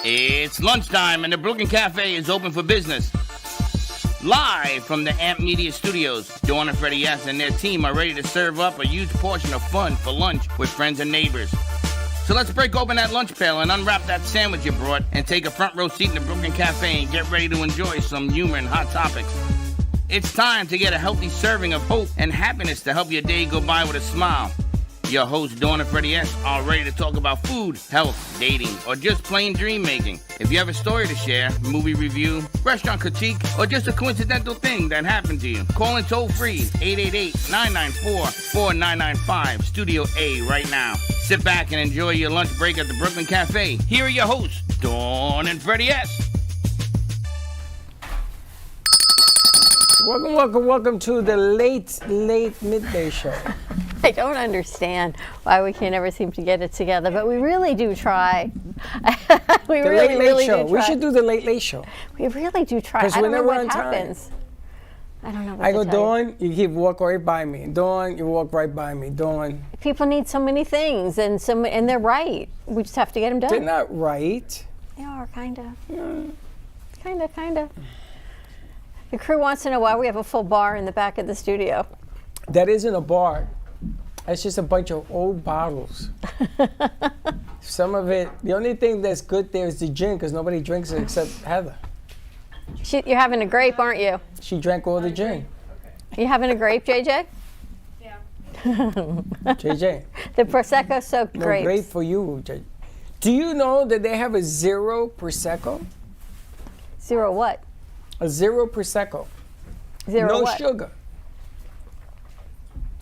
It's lunchtime and the Brooklyn Cafe is open for business. Live from the AMP Media Studios, Dawn and Freddie S. and their team are ready to serve up a huge portion of fun for lunch with friends and neighbors. So let's break open that lunch pail and unwrap that sandwich you brought and take a front row seat in the Brooklyn Cafe and get ready to enjoy some humor and hot topics. It's time to get a healthy serving of hope and happiness to help your day go by with a smile. Your hosts, Dawn and Freddie S., are ready to talk about food, health, dating, or just plain dream making. If you have a story to share, movie review, restaurant critique, or just a coincidental thing that happened to you, call in toll free 888-994-4995, Studio A right now. Sit back and enjoy your lunch break at the Brooklyn Cafe. Here are your hosts, Dawn and Freddie S. Welcome to the late midday show. I don't understand why we can never seem to get it together, but we really do try. We really do try. We should do the late show. We really do try. I don't know what happens. I don't know what I go, Dawn, you keep walk right by me. Dawn, you walk right by me. Dawn. People need so many things, and they're right. We just have to get them done. They're not right. They are, kind of. Kind of. The crew wants to know why we have a full bar in the back of the studio. That isn't a bar. It's just a bunch of old bottles. Some of it, the only thing that's good there is the gin, because nobody drinks it except Heather. You're having a grape, aren't you? She drank all the gin. You having a grape, JJ? Yeah. JJ. The Prosecco soaked grapes. No grape for you, JJ. Do you know that they have a zero Prosecco? Zero what? A zero Prosecco. Zero what? No sugar.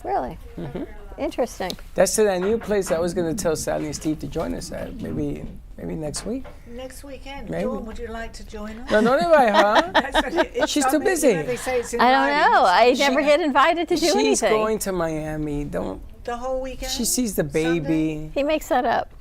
Really? Mm-hmm. Interesting. That's to that new place I was going to tell Sally and Steve to join us at. Maybe next week. Next weekend. Maybe. Dawn, would you like to join us? No, don't invite her. She's too busy. You know, they say it's I don't know. I never get invited to do anything. She's going to Miami. Don't. The whole weekend? She sees the baby. Sunday? He makes that up.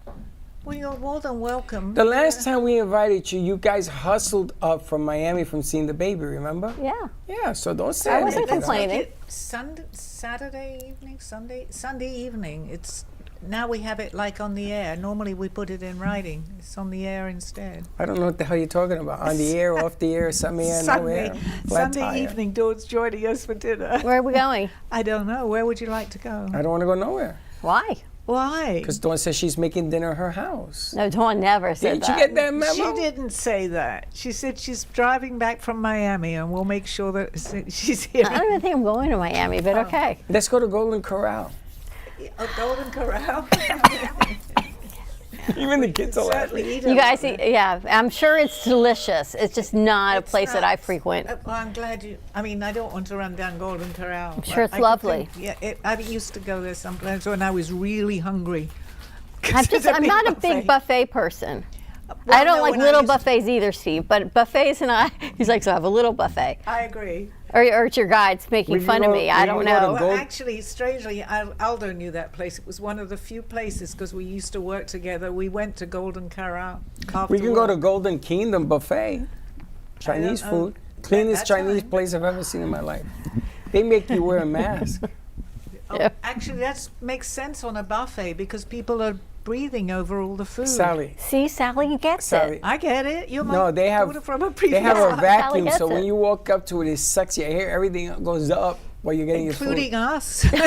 Well, you're more than welcome. The last time we invited you, you guys hustled up from Miami from seeing the baby, remember? Yeah. Yeah, so don't say I wasn't anything. complaining. Saturday evening, Sunday evening. It's now we have it like on the air. Normally we put it in writing. It's on the air instead. I don't know what the hell you're talking about. On the air, off the air, semi-air, no air. Sunday evening, Dawn's joining us for dinner. Where are we going? I don't know. Where would you like to go? I don't want to go nowhere. Why? Why? Because Dawn says she's making dinner at her house. No, Dawn never said Didn't that. you get that memo? She didn't say that. She said she's driving back from Miami, and we'll make sure that she's here. I don't even think I'm going to Miami, but okay. Let's go to Golden Corral. A Golden Corral. Even the kids are laughing. You guys, yeah, I'm sure it's delicious. It's just not a place that I frequent. Well, I'm glad you. I mean, I don't want to run down Golden Corral. I'm sure it's lovely. I used to go there sometimes when I was really hungry. I'm not a big buffet person. Well, I don't no, like when I little used to- buffets either, Steve. But buffets and he's like, so I have a little buffet. I agree. Or it's your guides making We can fun of go- me. we I can don't go to know. Gold- Well, actually, strangely, Aldo knew that place. It was one of the few places because we used to work together. We went to Golden Corral. We can go to work. Golden Kingdom Buffet. Chinese I don't know. food. Cleanest That's Chinese fine. place I've ever seen in my life. They make you wear a mask. Yeah. Actually, that makes sense on a buffet because people are breathing over all the food. Sally. See, Sally gets Sally. it. I get it. You're my No, they have daughter from a previous they have a life. vacuum, gets so when it. you walk up to it, it sucks your hair. Everything goes up while you're getting Including your us. food.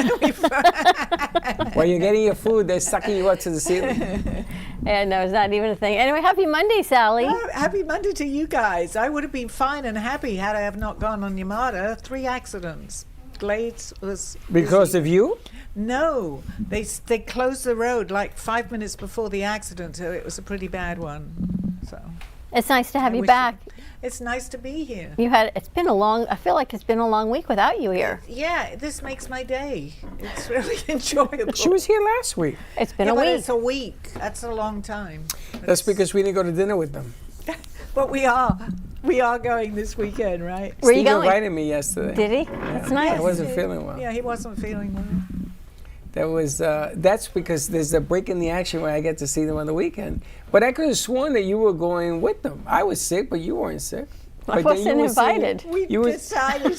While you're getting your food, they're sucking you up to the ceiling. And no, it's not even a thing. Anyway, happy Monday, Sally. Oh, happy Monday to you guys. I would have been fine and happy had I have not gone on Yamada. 3 accidents. Glades was Because busy. of you? No, they closed the road like 5 minutes before the accident, so it was a pretty bad one. So It's nice to have I you wish back. it's nice to be here. I feel like it's been a long week without you here. Yeah, this makes my day. It's really enjoyable. She was here last week. It's been Yeah, a but week. it's a week. That's a long time. That's because we didn't go to dinner with them. But we are going this weekend, right? Where are you Steve going? invited me yesterday. Did he? That's nice. I wasn't feeling well. Yeah, he wasn't feeling well. That was that's because there's a break in the action where I get to see them on the weekend. But I could have sworn that you were going with them. I was sick, but you weren't sick. I wasn't invited. We You was- decided.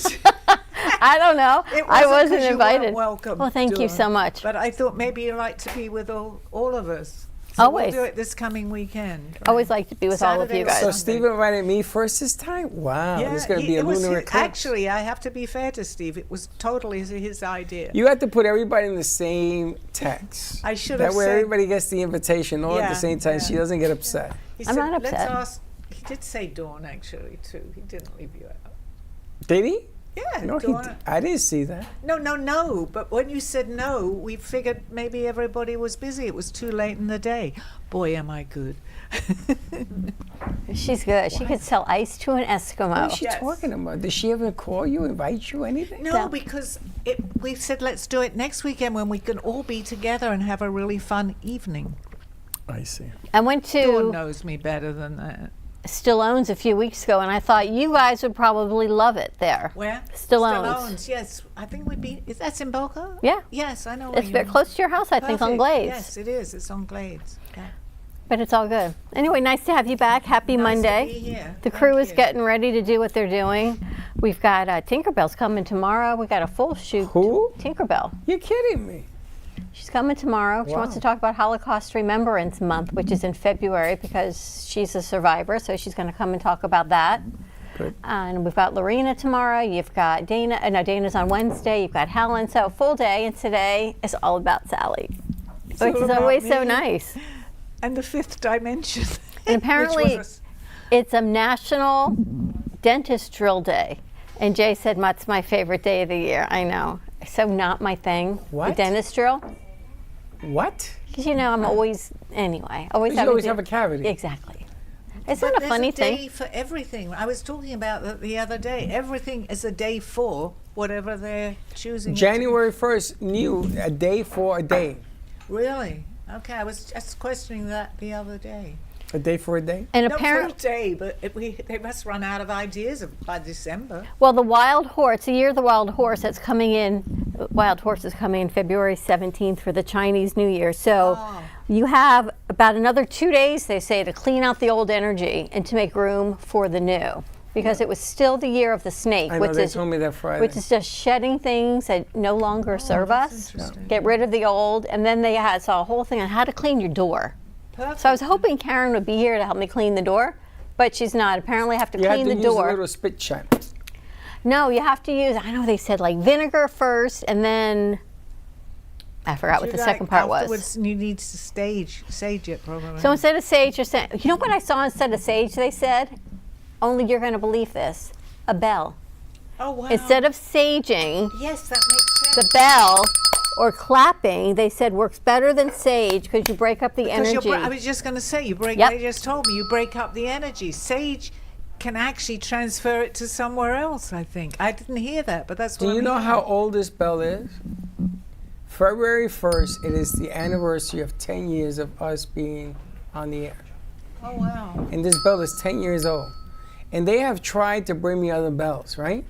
I don't know. It I wasn't 'cause wasn't you invited. weren't welcome. Well, thank you Dawn. so much. But I thought maybe you'd like to be with all of us. So Always. We'll do it this coming weekend. Always like to be with all of Saturday you or guys. So Sunday. Steve invited me first this time? Wow, Yeah, this is going to be a it was lunar his- eclipse. Actually, I have to be fair to Steve. It was totally his idea. You have to put everybody in the same text. I should That have way said- everybody gets the invitation all at Yeah, the same time. yeah. She doesn't get upset. He I'm said, not Let's upset. ask. He did say Dawn actually too. He didn't leave you out. Did he? Yeah, No, Dawn. I didn't see that. No. But when you said no, we figured maybe everybody was busy. It was too late in the day. Boy, am I good. She's good. She could sell ice to an Eskimo. What is she Yes. talking about? Did she ever call you, invite you, anything? No, Yeah. because we said let's do it next weekend when we can all be together and have a really fun evening. I see. I went Dawn to knows me better than that. Stallone's a few weeks ago, and I thought you guys would probably love it there. Where? Stallone's. Yes, I think we'd be. Is that in Boca? Yeah. Yes, I know. where It's you very are. close to your house, I think, on Perfect. Glades. Yes, it is. It's on Glades. Yeah. But it's all good. Anyway, nice to have you back. Happy Nice to Monday. be here. The Thank crew is you. getting ready to do what they're doing. We've got Tinkerbell's coming tomorrow. We got a full shoot. Who? Tinkerbell. You're kidding me. She's coming tomorrow. She wants Wow. to talk about Holocaust Remembrance Month, which is in February because she's a survivor. So she's going to come and talk about that. Good. And we've got Lorena tomorrow. You've got Dana. No, Dana's on Wednesday. You've got Helen. So full day. And today is all about Sally, which all is about always so me. nice. And the fifth dimension. And which apparently was it's a National Dentist Drill Day. And Jay said, that's my favorite day of the year. I know. So not my thing. The What? dentist drill. What? Because you know, I'm always, anyway, always You having always to- have a cavity. Exactly. Isn't But that a there's funny a day thing? for everything. I was talking about that the other day. Everything is a day for whatever they're choosing. it to be. January 1st, new, a day for a day. Really? Okay, I was just questioning that the other day. A day for a day? And Not for a apparently, day, but they must run out of ideas by December. well, the wild horse, the year of the wild horse that's coming in, wild horse is coming in February 17th for the Chinese New Year. So Oh. you have about another 2 days, they say, to clean out the old energy and to make room for the new. Because it was still the year of the snake, I know, which they is told me that Friday. which is just shedding things that no longer serve that's us. interesting. Get rid of the old, and then they saw a whole thing on how to clean your door. Perfect. So I was hoping Karen would be here to help me clean the door, but she's not. Apparently, I have to you have clean to the use door. a little spit shine. No, you have to use. I know they said like vinegar first, and then I forgot what the second part was. afterwards, you need to sage it probably. So instead of sage, you're saying, you know what I saw instead of sage? They said, only you're going to believe this, a bell. oh wow. Instead of saging, yes, that makes sense. the bell or clapping, they said works better than sage because you break up the Because energy. I was just going to say, you break. Yep. They just told me you break up the energy. Sage can actually transfer it to somewhere else. I think I didn't hear that, but that's what Do you I'm know hearing. how old this bell is? February 1st, it is the anniversary of 10 years of us being on the air. Oh wow. And this bell is 10 years old. And they have tried to bring me other bells, right?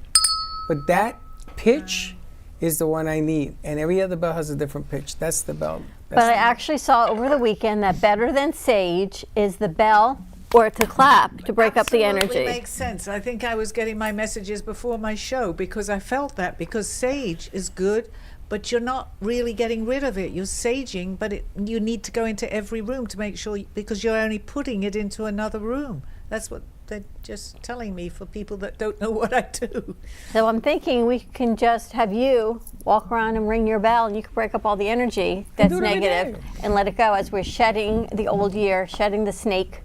But that pitch is the one I need. And every other bell has a different pitch. That's the bell. But I actually saw over the weekend that better than sage is the bell or to clap to break up the Absolutely energy. makes sense. I think I was getting my messages before my show because I felt that because sage is good, but you're not really getting rid of it. You're saging, but you need to go into every room to make sure because you're only putting it into another room. That's what they're just telling me for people that don't know what I do. So I'm thinking we can just have you walk around and ring your bell and you can break up all the energy that's do it every negative day. and let it go as we're shedding the old year, shedding the snake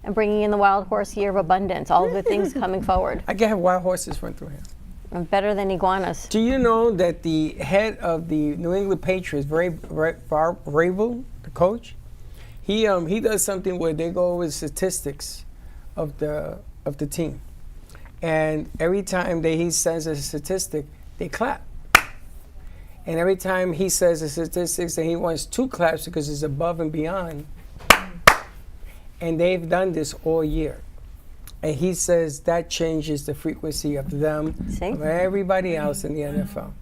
and bringing in the wild horse year of abundance, all of the things coming forward. I can have wild horses run through here. And better than iguanas. Do you know that the head of the New England Patriots, Vrabel, the coach, he does something where they go over statistics of the team, and every time that he says a statistic, they clap. And every time he says a statistics, and he wants 2 claps because it's above and beyond. And they've done this all year. And he says that changes the frequency of them, See? of everybody else in the NFL.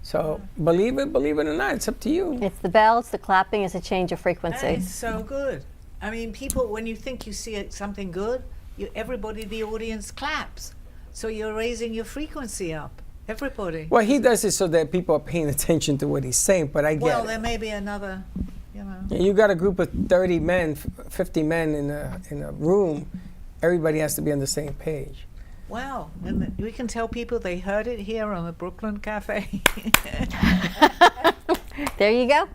So believe it or not, it's up to you. It's the bell, it's the clapping, it's a change of That frequency. is so good. I mean, people, when you think you see something good, everybody, the audience claps. So you're raising your frequency up. Everybody. Well, he does it so that people are paying attention to what he's saying, but I get Well, it. there may be another you know. Yeah, you got a group of 30 men, 50 men in a room. Everybody has to be on the same page. Wow, and we can tell people they heard it here on the Brooklyn Cafe. There you go.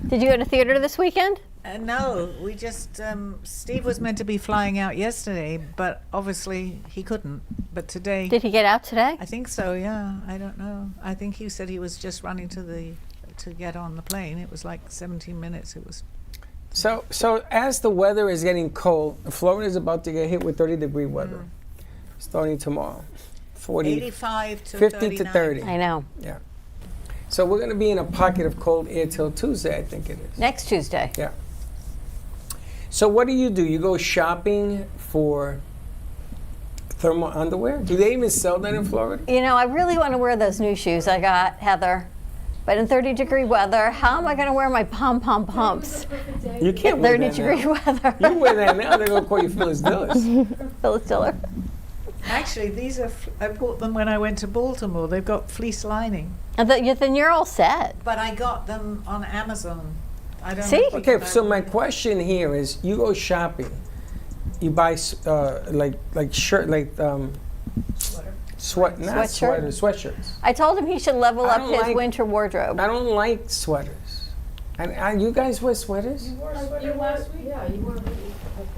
Did you go to theater this weekend? No, we just, Steve was meant to be flying out yesterday, but obviously he couldn't. But today, Did he get out today? I think so, yeah, I don't know. I think he said he was just running to get on the plane. It was like 17 minutes, it was. So as the weather is getting cold, Florida is about to get hit with 30-degree weather, starting tomorrow. 40, 85 to 50 39. to 30. I know. Yeah. So we're going to be in a pocket of cold air till Tuesday, I think it is. Next Tuesday. Yeah. So what do? You go shopping for thermal underwear? Do they even sell that in Florida? You know, I really want to wear those new shoes I got, Heather. But in 30-degree weather, how am I going to wear my pom-pom pumps You can't in wear that 30-degree now. weather? You wear that now, they're going to call you Phyllis Dillis. Phyllis Diller. Actually, these are, I bought them when I went to Baltimore. They've got fleece lining. And then you're all set. But I got them on Amazon. I don't See? know if you Okay, can so buy my them. question here is, you go shopping, you buy like shirt, not Sweatshirt? sweaters, sweatshirts. I told him he should level I up don't his like- winter wardrobe. I don't like sweaters. And you guys wear sweaters? You wore a sweater last week? Yeah, you wore a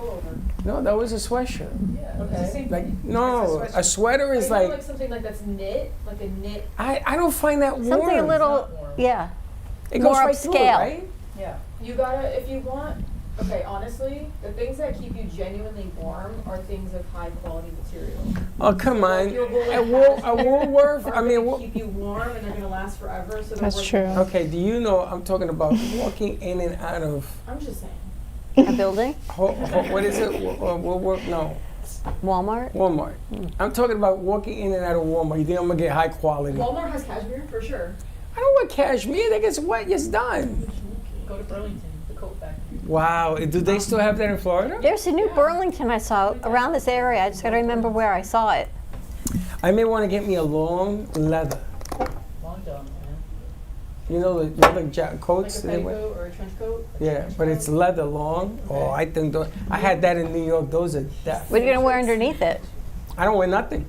pullover. No, that was a sweatshirt. Yeah, okay. Like, no, It's a sweater is You know, like, something like that's knit, like a knit. I don't find that warm. Something a little, Not warm. yeah. It goes more right through it, upscale. right? Yeah. You gotta, if you want, okay, honestly, the things that keep you genuinely warm are things of high quality material. Oh, come on. Like your woolen A hats Woolworth, are I mean, gonna keep you warm and they're gonna last forever. So they're That's worth true. it. okay, do you know, I'm talking about walking in and out of, I'm just saying. A building? what is it? Woolworth? No, Walmart? Walmart. I'm talking about walking in and out of Walmart. You think I'm going to get high quality? Walmart has cashmere for sure. I don't want cashmere. That gets wet, it's done. Go to Burlington, the coat factory. Wow, do they still have that in Florida? There's a new Burlington I saw around this area. I just got to remember where I saw it. I may want to get me a long leather. Long john, man. You know the Like coats a they wear? petticoat or a trench coat. a Yeah, trench but coat. it's leather long. Oh, I think I had that in New York. Those are death. What are you going to wear underneath it? I don't wear nothing.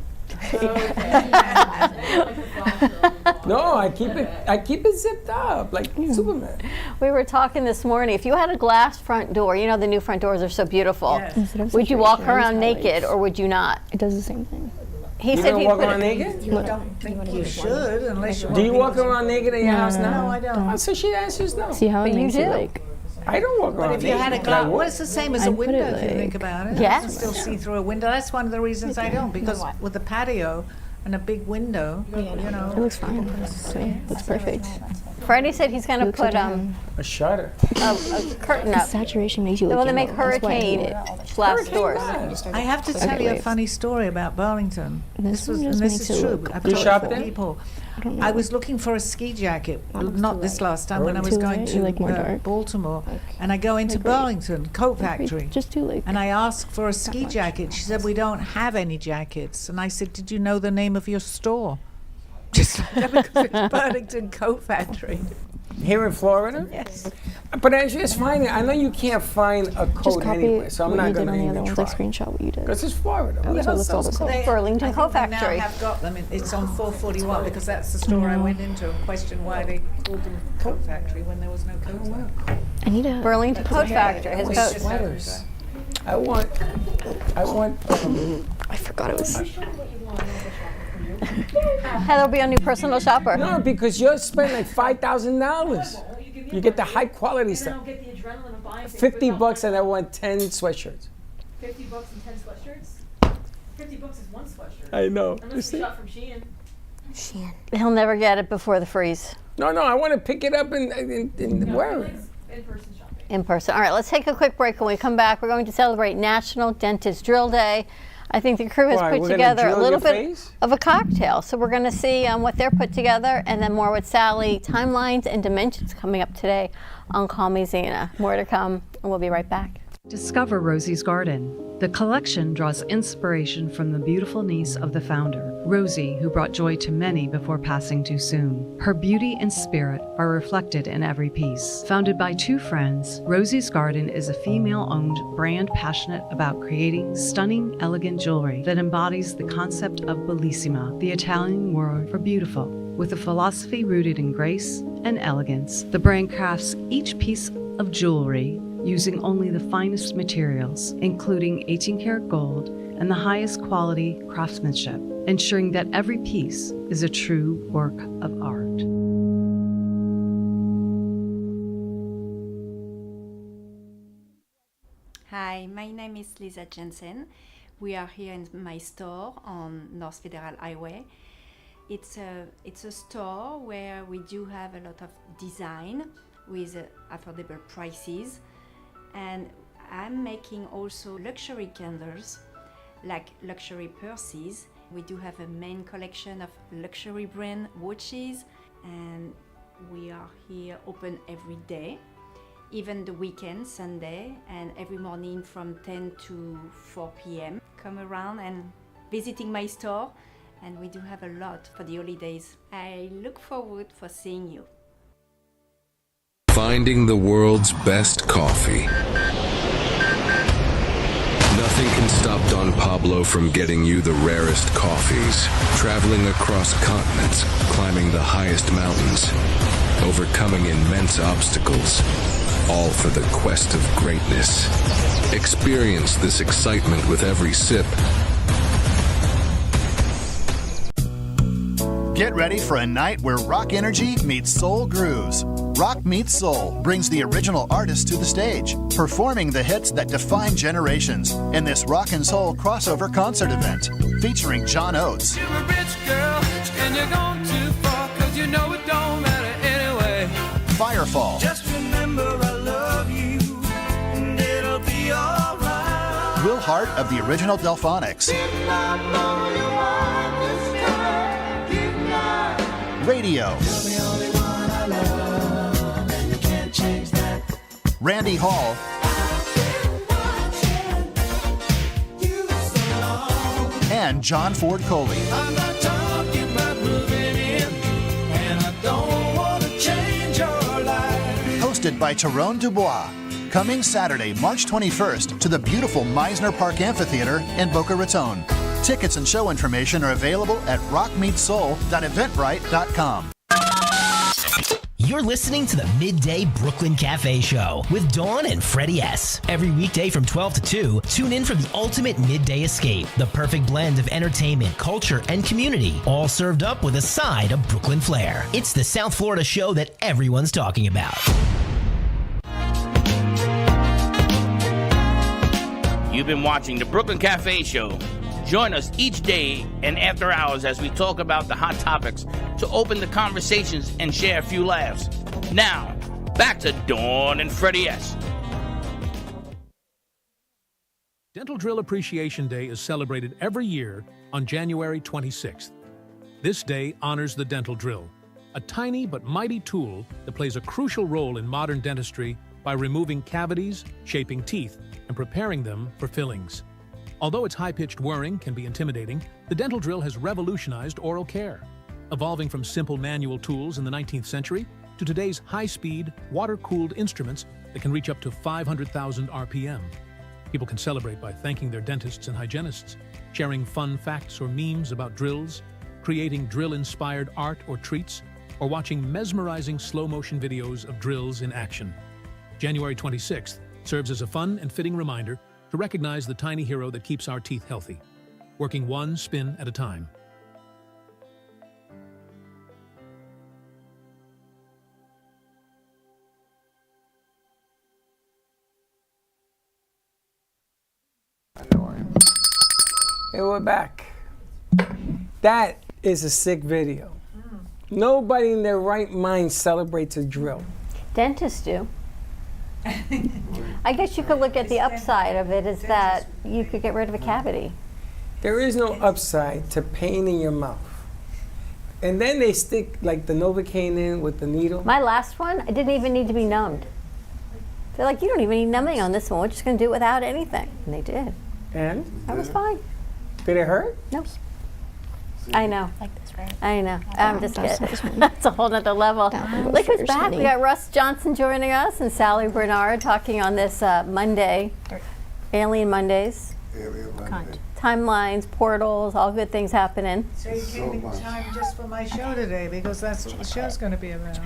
No, I keep it zipped up like Superman. We were talking this morning. If you had a glass front door, you know the new front doors are so beautiful. Yes. Instead of Would you walk situation, I around just naked highlights. or would you not? It does the same thing. He You said gonna he'd walk put around it. naked? You don't think you should unless you Do want you people walk to- around naked in your house now? No, I don't. Oh, so she answers no. See how it But you makes do. it like I don't walk around But if you had a naked. but I glass, would. well, it's the same as a I'd put window it if you think like- about it. Yes. You can still see through a window. That's one of the reasons I don't, because with the patio and a big window, you it know. looks fine. See, looks perfect. Freddie said he's going to Looks like put A shutter. a curtain up. Saturation makes you look Well, they make yellow. That's why I hate hurricane it. glass doors. glass. I have to tell Okay, you a wait. funny story about Burlington. This one and just this makes is it true. look I've You told shopped four there? people. I don't know. I was looking for a ski jacket, looks not too this light. last time when I was Too going light? to You like more dark? Baltimore, and I go into Like, wait. Burlington Coat Factory. Just too like. And I asked for a ski much. jacket. She said, we don't have any jackets. And I said, did you know the name of your store? Just like that, because it's Burlington Coat Factory. Here in Florida? Yes. But I just find it. I know you can't find a Just coat copy anywhere, so I'm what not you did going to on the even other ones. try. Like screenshot what you did. Because it's Florida. Who the That's hell what sells looks all the coats? same. Burlington I Coat think they Factory. now have got them. It's on 441 because that's the store I went into and questioned why they called them Coat Factory when there was no coats there. I need a. Burlington Coat Factory. His It's coat. just Sweaters. I want. I forgot it was. Heather will be a new personal shopper. No, because you'll spend like $5,000. You get the high quality And then I'll stuff. get the adrenaline of buying things 50 without bucks my- and I want 10 sweatshirts. $50 and 10 sweatshirts? $50 is one sweatshirt. I know. Unless you shop from Shein. He'll never get it before the freeze. No, I want to pick it up and wear it. In-person shopping. In person. All right, let's take a quick break. When we come back, we're going to celebrate National Dentist Drill Day. I think the crew has Why, put we're gonna together a drill little your bit face? of a cocktail. So we're going to see what they're put together, and then more with Sally. Timelines and dimensions coming up today on Call Me Zena. More to come, and we'll be right back. Discover Rosie's Garden. The collection draws inspiration from the beautiful niece of the founder, Rosie, who brought joy to many before passing too soon. Her beauty and spirit are reflected in every piece. Founded by two friends, Rosie's Garden is a female-owned brand passionate about creating stunning, elegant jewelry that embodies the concept of bellissima, the Italian word for beautiful. With a philosophy rooted in grace and elegance, the brand crafts each piece of jewelry using only the finest materials, including 18-karat gold and the highest quality craftsmanship, ensuring that every piece is a true work of art. Hi, my name is Lisa Jensen. We are here in my store on North Federal Highway. It's a store where we do have a lot of design with affordable prices. And I'm making also luxury candles, like luxury purses. We do have a main collection of luxury brand watches, and we are here open every day, even the weekend, Sunday, and every morning from 10 to 4 p.m. Come around and visiting my store, and we do have a lot for the holidays. I look forward for seeing you. Finding the world's best coffee. Nothing can stop Don Pablo from getting you the rarest coffees. Traveling across continents, climbing the highest mountains, overcoming immense obstacles, all for the quest of greatness. Experience this excitement with every sip. Get ready for a night where rock energy meets soul grooves. Rock Meets Soul brings the original artist to the stage, performing the hits that define generations in this rock and soul crossover concert event, featuring John Oates, You're a rich girl, and you're going too far, 'cause you know it don't matter anyway. Firefall, Just remember I love you, and it'll be alright. Will Hart of the original Delphonics, Radio, Randy Hall, and John Ford Coley. I'm not talking about moving in, and I don't want to change your life. Hosted by Tyrone Dubois. Coming Saturday, March 21st to the beautiful Meisner Park Amphitheater in Boca Raton. Tickets and show information are available at rockmeetsoul.eventbrite.com. You're listening to the Midday Brooklyn Cafe Show with Dawn and Freddie S. Every weekday from 12 to 2, tune in for the ultimate midday escape. The perfect blend of entertainment, culture, and community, all served up with a side of Brooklyn flair. It's the South Florida show that everyone's talking about. You've been watching the Brooklyn Cafe Show. Join us each day and after hours as we talk about the hot topics to open the conversations and share a few laughs. Now, back to Dawn and Freddie S. Dental Drill Appreciation Day is celebrated every year on January 26th. This day honors the dental drill, a tiny but mighty tool that plays a crucial role in modern dentistry by removing cavities, shaping teeth, and preparing them for fillings. Although its high-pitched whirring can be intimidating, the dental drill has revolutionized oral care, evolving from simple manual tools in the 19th century to today's high-speed, water-cooled instruments that can reach up to 500,000 RPM. People can celebrate by thanking their dentists and hygienists, sharing fun facts or memes about drills, creating drill-inspired art or treats, or watching mesmerizing slow-motion videos of drills in action. January 26th serves as a fun and fitting reminder to recognize the tiny hero that keeps our teeth healthy, working one spin at a time. Hey, we're back. That is a sick video. Nobody in their right mind celebrates a drill. Dentists do. I guess you could look at the upside of it is that you could get rid of a cavity. There is no upside to pain in your mouth. And then they stick like the Novocaine in with the needle. My last one, I didn't even need to be numbed. They're like, you don't even need numbing on this one. We're just going to do it without anything. And they did. And? That was fine. Did it hurt? Nope. I know. Like this, right? I know. I'm just that's kidding. this one. That's a whole nother level. Look who's first, back. honey. We got Russ Johnson joining us and Sally Barnard talking on this Monday, Alien Mondays. Timelines, portals, all good things happening. So you came in time just for my show today because that's what the show's going to be about.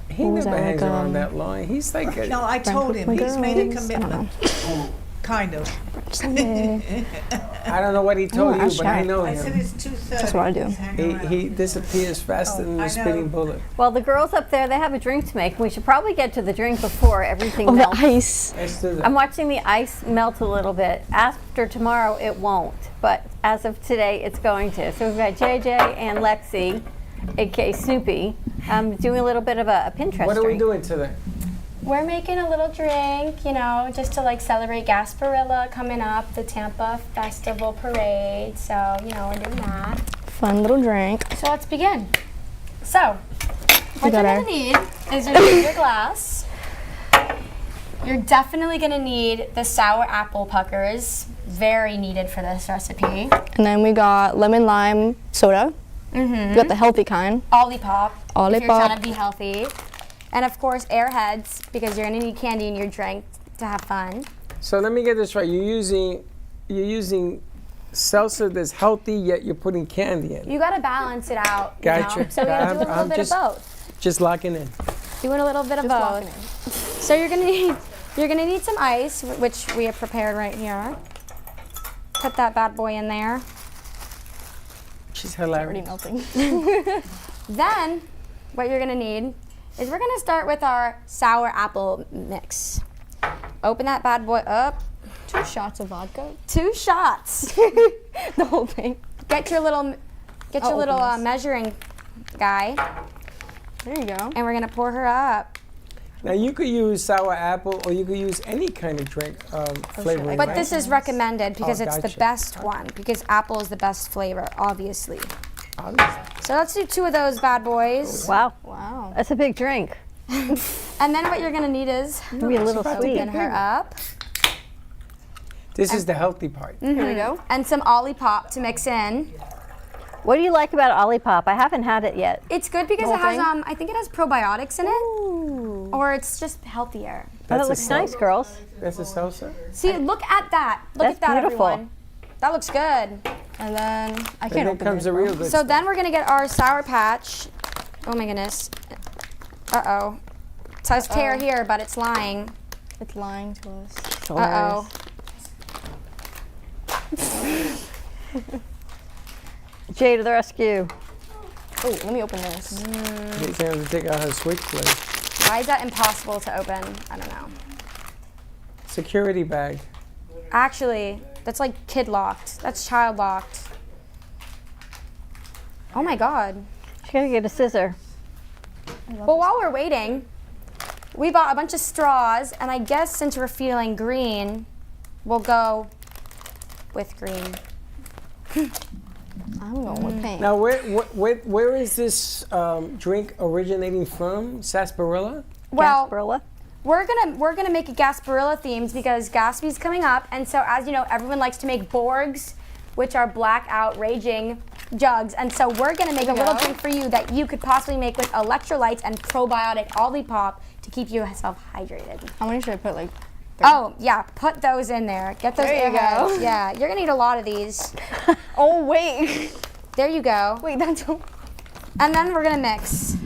He What was never that, hangs like, around that long. He's like a, No, I told him. He's made a commitment. Kind of. I don't know what he told Oh, you, but I know I said him. it's 2:30. That's what I do. He's hanging around. He disappears faster than I a know. spinning bullet. Well, the girls up there, they have a drink to make. We should probably get to the drink before everything Oh, the melts. ice. Let's do that. I'm watching the ice melt a little bit. After tomorrow, it won't. But as of today, it's going to. So we've got JJ and Lexi, aka Snoopy, doing a little bit of a Pinterest What are we drink. doing today? We're making a little drink, you know, just to like celebrate Gasparilla coming up, the Tampa Festival Parade. So, you know, we're doing that. Fun little drink. So let's begin. So, what We you're got gonna our- need is your glass. You're definitely gonna need the sour apple puckers, very needed for this recipe. And then we got lemon lime soda. Mm-hmm. We got the healthy kind. Olipop, if you're Olipop. trying to be healthy. And of course, Airheads, because you're gonna need candy in your drink to have fun. So let me get this right. You're using seltzer that's healthy, yet you're putting candy in. You gotta balance it out. You Gotcha. know? So we're gonna do a little I'm bit just- of both. Just locking in. Doing a little bit of both. So you're gonna need some ice, which we have prepared right here. Put that bad boy in there. She's hilarious. Melting. Then, what you're gonna need is we're gonna start with our sour apple mix. Open that bad boy up. 2 shots of vodka. 2 shots. The whole thing. Get your little I'll open this. measuring guy, There you go. and we're gonna pour her up. Now you could use sour apple, or you could use any kind of drink flavoring. But right? this is recommended because it's the gotcha. best one, because apple is the best flavor, obviously. Obviously. So let's do 2 of those bad boys. Wow. Wow. That's a big drink. And then what you're gonna need is Maybe a little sweet. open her up. This is the healthy part. Here we go. And some Olipop to mix in. What do you like about Olipop? I haven't had it yet. It's good because The it whole has thing? I think it has probiotics in it. Or it's just healthier. Oh, That's that a looks nice, salt. girls. That's a salsa? See, look at that. Look That's at that, beautiful. everyone. That looks good. And then I And can't then open comes it. the real good So stuff. then we're gonna get our Sour Patch. Oh my goodness. Uh-oh. It says tear here, but it's lying. It's lying to us. Uh-oh. Jay to the rescue. Oh, let me open this. She's going to take out her switchblade. Why is that impossible to open? I don't know. Security bag. Actually, that's like kid locked. That's child locked. Oh my God. She's gonna get a scissor. Well, while we're waiting, we bought a bunch of straws, and I guess since we're feeling green, we'll go with green. I'm going with pink. Now, where is this drink originating from? Sarsaparilla? Well, Gasparilla. we're gonna make it Gasparilla themed because Gatsby's coming up, and so as you know, everyone likes to make Borgs, which are blackout raging jugs, and so we're gonna make a little drink for you that you could possibly make with electrolytes and probiotic Olipop to keep yourself hydrated. How many should I put? Like, Oh yeah, put those in there. Get those There you airheads. go. Yeah, you're gonna need a lot of these. oh wait. There you go. Wait, that's. And then we're gonna mix.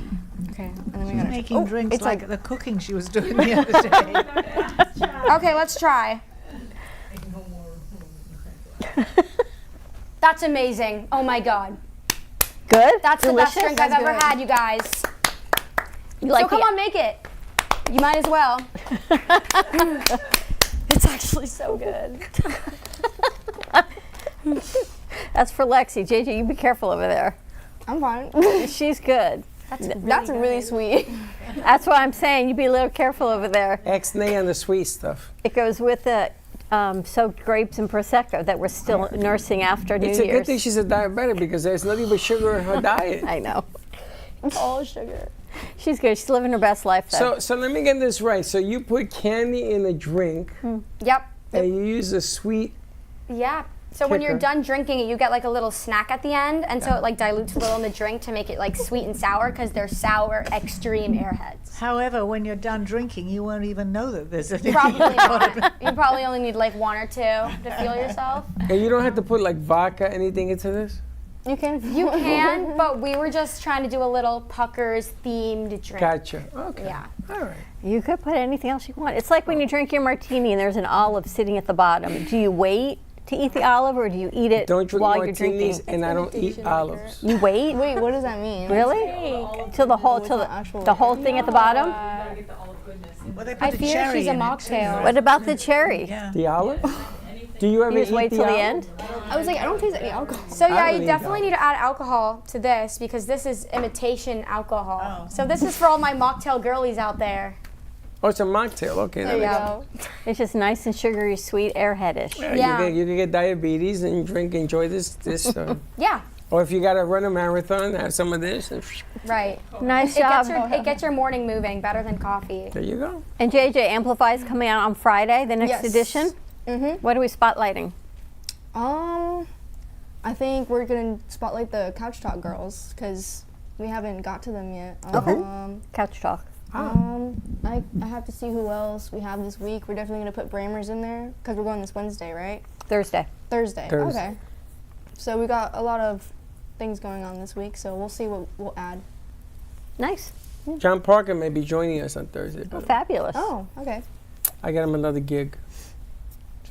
Okay, and then we gotta. Making drinks it's like the cooking she was doing the other day. Okay, let's try. That's amazing. Oh my God. Good? That's the best Delicious? drink I've ever had, you guys. You like so come the- on, make it. You might as well. It's actually so good. That's for Lexi. JJ, you be careful over there. I'm fine. She's good. That's really sweet. That's why I'm saying you be a little careful over there. X-nay on the sweet stuff. It goes with the soaked grapes and Prosecco that we're still nursing after New It's a Year's. good thing she's a diabetic because there's nothing but sugar in her diet. I know. It's all sugar. She's good. She's living her best life, though. So let me get this right. So you put candy in a drink, Yep. and you use a sweet. Yeah. So when you're Kicker. done drinking it, you get like a little snack at the end, and so it like dilutes a little in the drink to make it like sweet and sour because they're sour extreme airheads. However, when you're done drinking, you won't even know that there's anything. Probably not. You probably only need like one or two to feel yourself. And you don't have to put like vodka, anything into this? You can, but we were just trying to do a little Puckers themed drink. Gotcha. Okay. Yeah. All right. You could put anything else you want. It's like when you drink your martini and there's an olive sitting at the bottom. Do you wait to eat the olive, or do you eat it Don't drink while you're martinis, drinking? and I don't eat olives. You wait? Wait, what does that mean? Really? Till the whole thing at the bottom? Well, they put I the fear cherry she's a in it, mocktail. too. What about the cherry? Yeah. The olive? Do you ever You just eat wait the till the olive? end? I was like, I don't taste any alcohol. So yeah, I you don't definitely either. need to add alcohol to this because this is imitation alcohol. So this is for all my mocktail girlies out there. Oh, it's a mocktail. Okay. There you makes go. It's just nice and sugary, sweet, airheadish. sense. Yeah. You can get diabetes and enjoy this. Yeah, Or if you got to run a marathon, have some of this. And right. Nice It job. it gets your morning moving better than coffee. there you go. And JJ, Amplify is coming out on Friday, the next Yes. edition. What are we spotlighting? I think we're gonna spotlight the Couch Talk girls because we haven't got to them yet. Couch Talk. I have to see who else we have this week. We're definitely gonna put Bramers in there because we're going this Wednesday, right? Thursday. Thursday. Thursday. Okay. So we got a lot of things going on this week, so we'll see what we'll add. Nice. John Parker may be joining us on Thursday, Oh, but fabulous. Oh, okay. I got him another gig,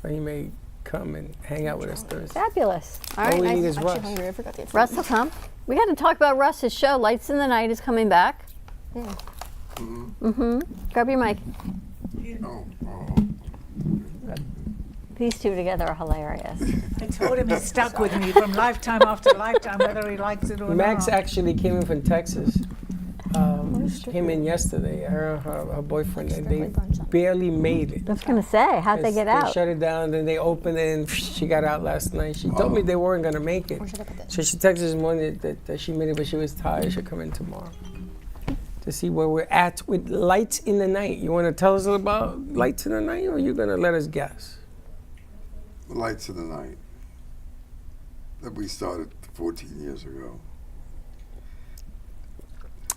so he may come and hang out with us Thursday. Fabulous. All All right. we I'm need is actually Russ. hungry. I forgot the Russ will come. We got to talk about Russ's show. Lights in the Night is coming back. Grab your mic. These two together are hilarious. I told him he's stuck with me from lifetime after lifetime, whether he likes it or Max not. actually came in from Texas. She came in yesterday. Her boyfriend, and they barely made it. I was going to say, how'd they get They out? shut it down, then they opened it, and she got out last night. She told me they weren't going to make it. So she texted this morning that she made it, but she was tired. She'll come in tomorrow to see where we're at with Lights in the Night. You want to tell us about Lights in the Night, or are you going to let us guess? Lights of the Night that we started 14 years ago.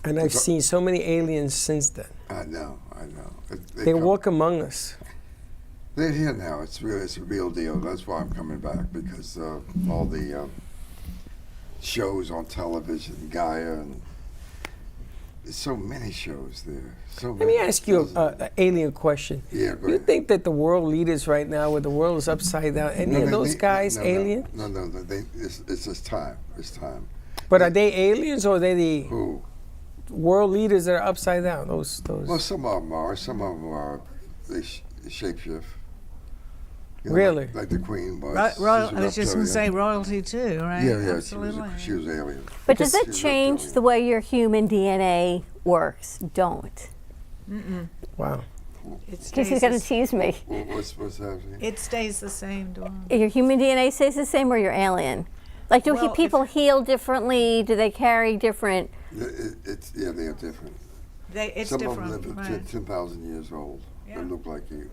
And I've seen so many aliens since then. I know. They walk among us. They're here now. It's a real deal. That's why I'm coming back, because all the shows on television, Gaia, and there's so many shows there. Let me ask you an alien question. Yeah, go You ahead. think that the world leaders right now, where the world is upside down, any of those guys alien? No. It's just time. It's time. But are they aliens, or are they the Who? world leaders that are upside down? Those. Well, some of them are. Some of them are. They shapeshift. You know, Really? Like the Queen was. Royal, She's I was just going to say reptilian. royalty too, right? Yeah, Absolutely. she was alien. But does it She's change the way your human DNA works? Don't. Wow. It Because he's stays, going the, to tease me. What's happening? it stays the same, Dawn. Your human DNA stays the same, or your alien? Like, do Well, people heal differently? Do they carry different? They are different. It's Some different. of them live right. 10,000 years old. Yeah. They look like you.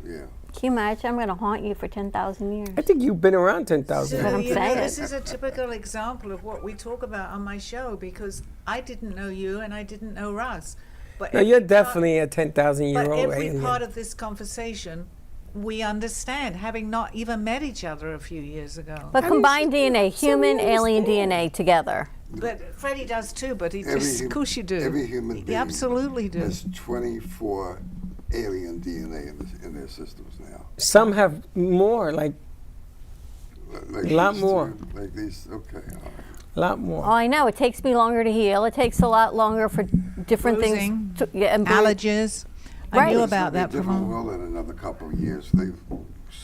Yeah. Can you imagine? I'm going to haunt you for 10,000 years. I think you've been around 10,000. what I'm you know, saying. this is a typical example of what we talk about on my show, because I didn't know you and I didn't know Russ. But No, every you're part- definitely a 10,000-year-old But every alien. part of this conversation, we understand, having not even met each other a few years ago. But combined DNA, human, alien DNA together. But Freddie does too, but he Every just, of hum- course you do. Every human You being absolutely do. has 24 alien DNA in their systems now. Some have more, like Like A lot these more. two, like these, okay, all right. a lot more. Oh, I know. It takes me longer to heal. It takes a lot longer for different Bruising, things. To, yeah, and Allergies. I Right. knew It's about gonna that be from different world in another couple of years.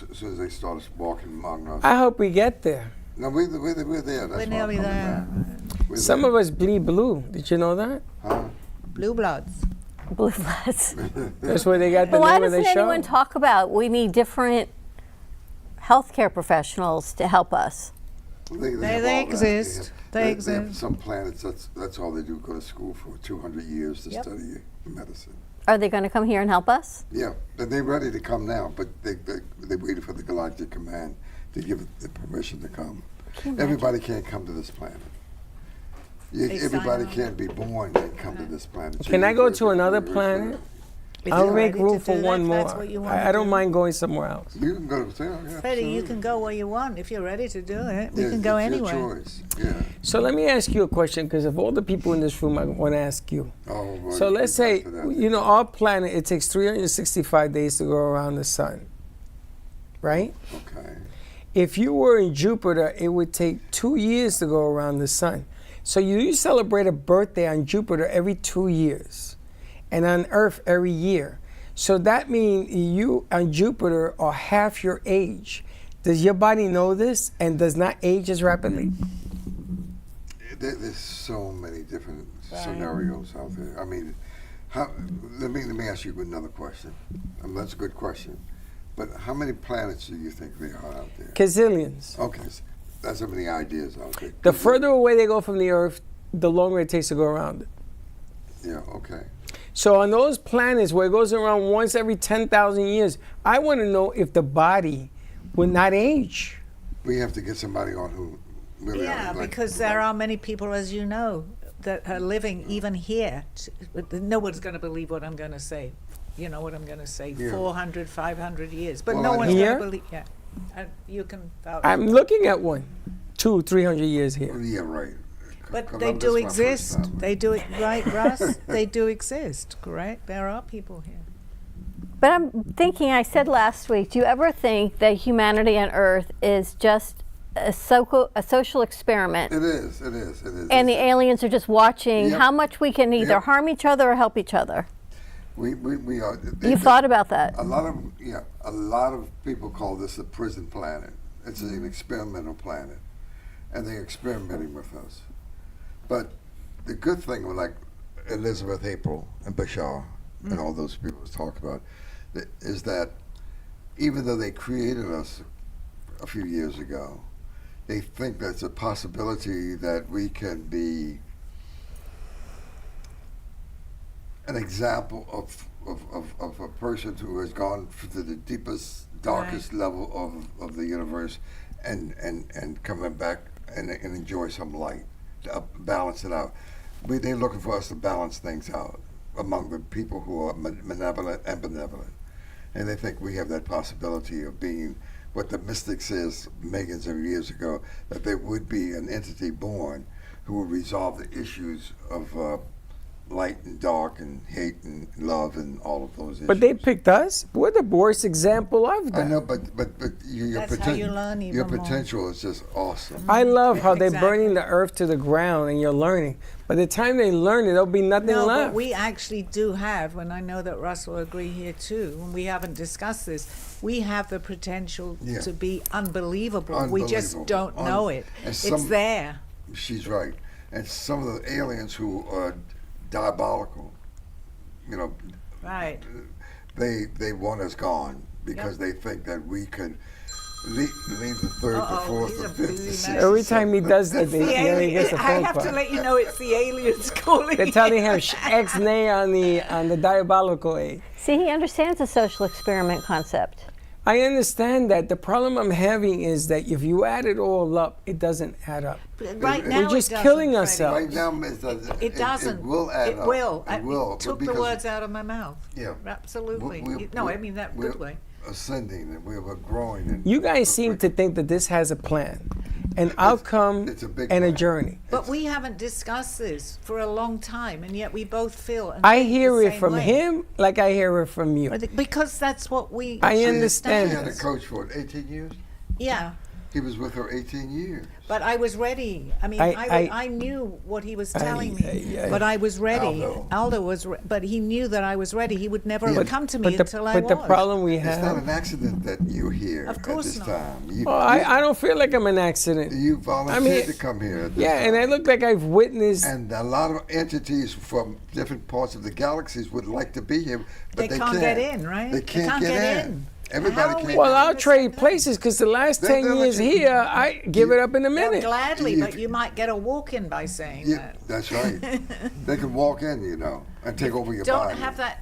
As soon as they start walking among us. I hope we get there. No, we're there. That's We're why I'm nearly coming there. back. We're Some there. of us bleed blue. Did you know that? Huh? Blue Bloods. blue bloods. That's where they got the But why name of doesn't the show. anyone talk about we need different healthcare professionals to help us? They They have all that. exist. They They have exist. some planets. That's all they do. Go to school for 200 years to Yep. study medicine. Are they going to come here and help us? Yeah, and they're ready to come now, but they waited for the Galactic Command to give it the permission to come. Everybody can't come to this planet. Everybody can't be born and come to this planet. So Can I you go go to another planet? I'll make room for one more. I don't mind going somewhere else. You can go to Freddie, you can go where you want if you're ready to do it. We Yeah, can go it's anywhere. your choice. Yeah. So let me ask you a question, because of all the people in this room, I want to ask you. Oh, well, So you let's can say, talk to that. you know, our planet, it takes 365 days to go around the sun, right? Okay. If you were in Jupiter, it would take 2 years to go around the sun. So you celebrate a birthday on Jupiter every 2 years, and on Earth every year. So that means you on Jupiter are half your age. Does your body know this and does not age as rapidly? There's so many different scenarios out there. I mean, let me ask you another question. That's a good question. But how many planets do you think there are out there? Gazillions. Okay, that's how many ideas out there. The further away they go from the Earth, the longer it takes to go around it. Yeah, okay. So on those planets where it goes around once every 10,000 years, I want to know if the body will not age. We have to get somebody on who really Yeah, because there are many people, as you know, that are living even here. No one's going to believe what I'm going to say. You know what I'm going to say, Yeah. 400, 500 years. But Well, no I one's know. going Here? to believe. Yeah. You can vouch. I'm looking at one, 200-300 years here. Yeah, right. But Columbus they do my first exist. time. They do it, right, Russ? They do exist, correct? There are people here. But I'm thinking, I said last week, do you ever think that humanity on Earth is just a social experiment? It is, it is, it is. And the aliens are just watching Yep. how much we can either Yep. harm each other or help each other. We are. You've thought about that? A lot of people call this a prison planet. It's an experimental planet, and they're experimenting with us. But the good thing, like Elizabeth April and Bashar and all those people talk about, is that even though they created us a few years ago, they think there's a possibility that we can be an example of a person who has gone to the deepest, darkest level of the universe and coming back and enjoy some light, to balance it out. They're looking for us to balance things out among the people who are malevolent and benevolent. And they think we have that possibility of being what the mystic says millions of years ago, that there would be an entity born who will resolve the issues of light and dark and hate and love and all of those issues. But they picked us. We're the worst example of that. I know, but your That's how you learn even your more. potential is just awesome. I love how they're Exactly. burning the earth to the ground and you're learning. By the time they learn it, there'll be nothing No, left. but we actually do have, and I know that Russ will agree here too, and we haven't discussed this, we have the potential Yeah. to be unbelievable. We just Unbelievable. don't know it. And It's some- there. She's right. And some of the aliens who are diabolical, you know, Right. they want us gone because they think that we could leave the third, the fourth, the fifth, the sixth. Every time he does that, The he gets a I phone have to call. let you know it's the aliens calling. They're telling him ex-nay on the diabolical A. See, he understands the social experiment concept. I understand that. The problem I'm having is that if you add it all up, it doesn't add up. Right now We're just it doesn't, killing Freddie. ourselves. Right now, It doesn't. It will add It up. will. It will. Took the because words out of my mouth. Yeah. Absolutely. We're- No, I we're- mean that we're good way. Ascending, and we're growing. And You guys seem to think that this has a plan, an outcome, it's a big and a plan. journey. But we haven't discussed this for a long time, and yet we both feel. And I think the hear it same from way. him like I hear it from you. Because that's what we. I She understand. had a coach for 18 years. Yeah, He was with her 18 years. but I was ready. I mean, I knew what he was telling me, but I was ready. Aldo was, but he knew that I was ready. He would never have come to me until I was. But the problem we It's not have. an accident that you're here Of course at this not. time. You, Oh, I don't feel like I'm an accident. you volunteered to come here. At this Yeah, and time. I look like I've witnessed. And a lot of entities from different parts of the galaxies would like to be here, but They can't get in, right? They can't get in. Everybody can't. Well, I'll trade places because the last 10 they'll years let you- here, I give it up in a Well, minute. gladly, but you might get a walk-in by saying Yeah, that. that's right. They can walk in, and take over your Don't body. have that.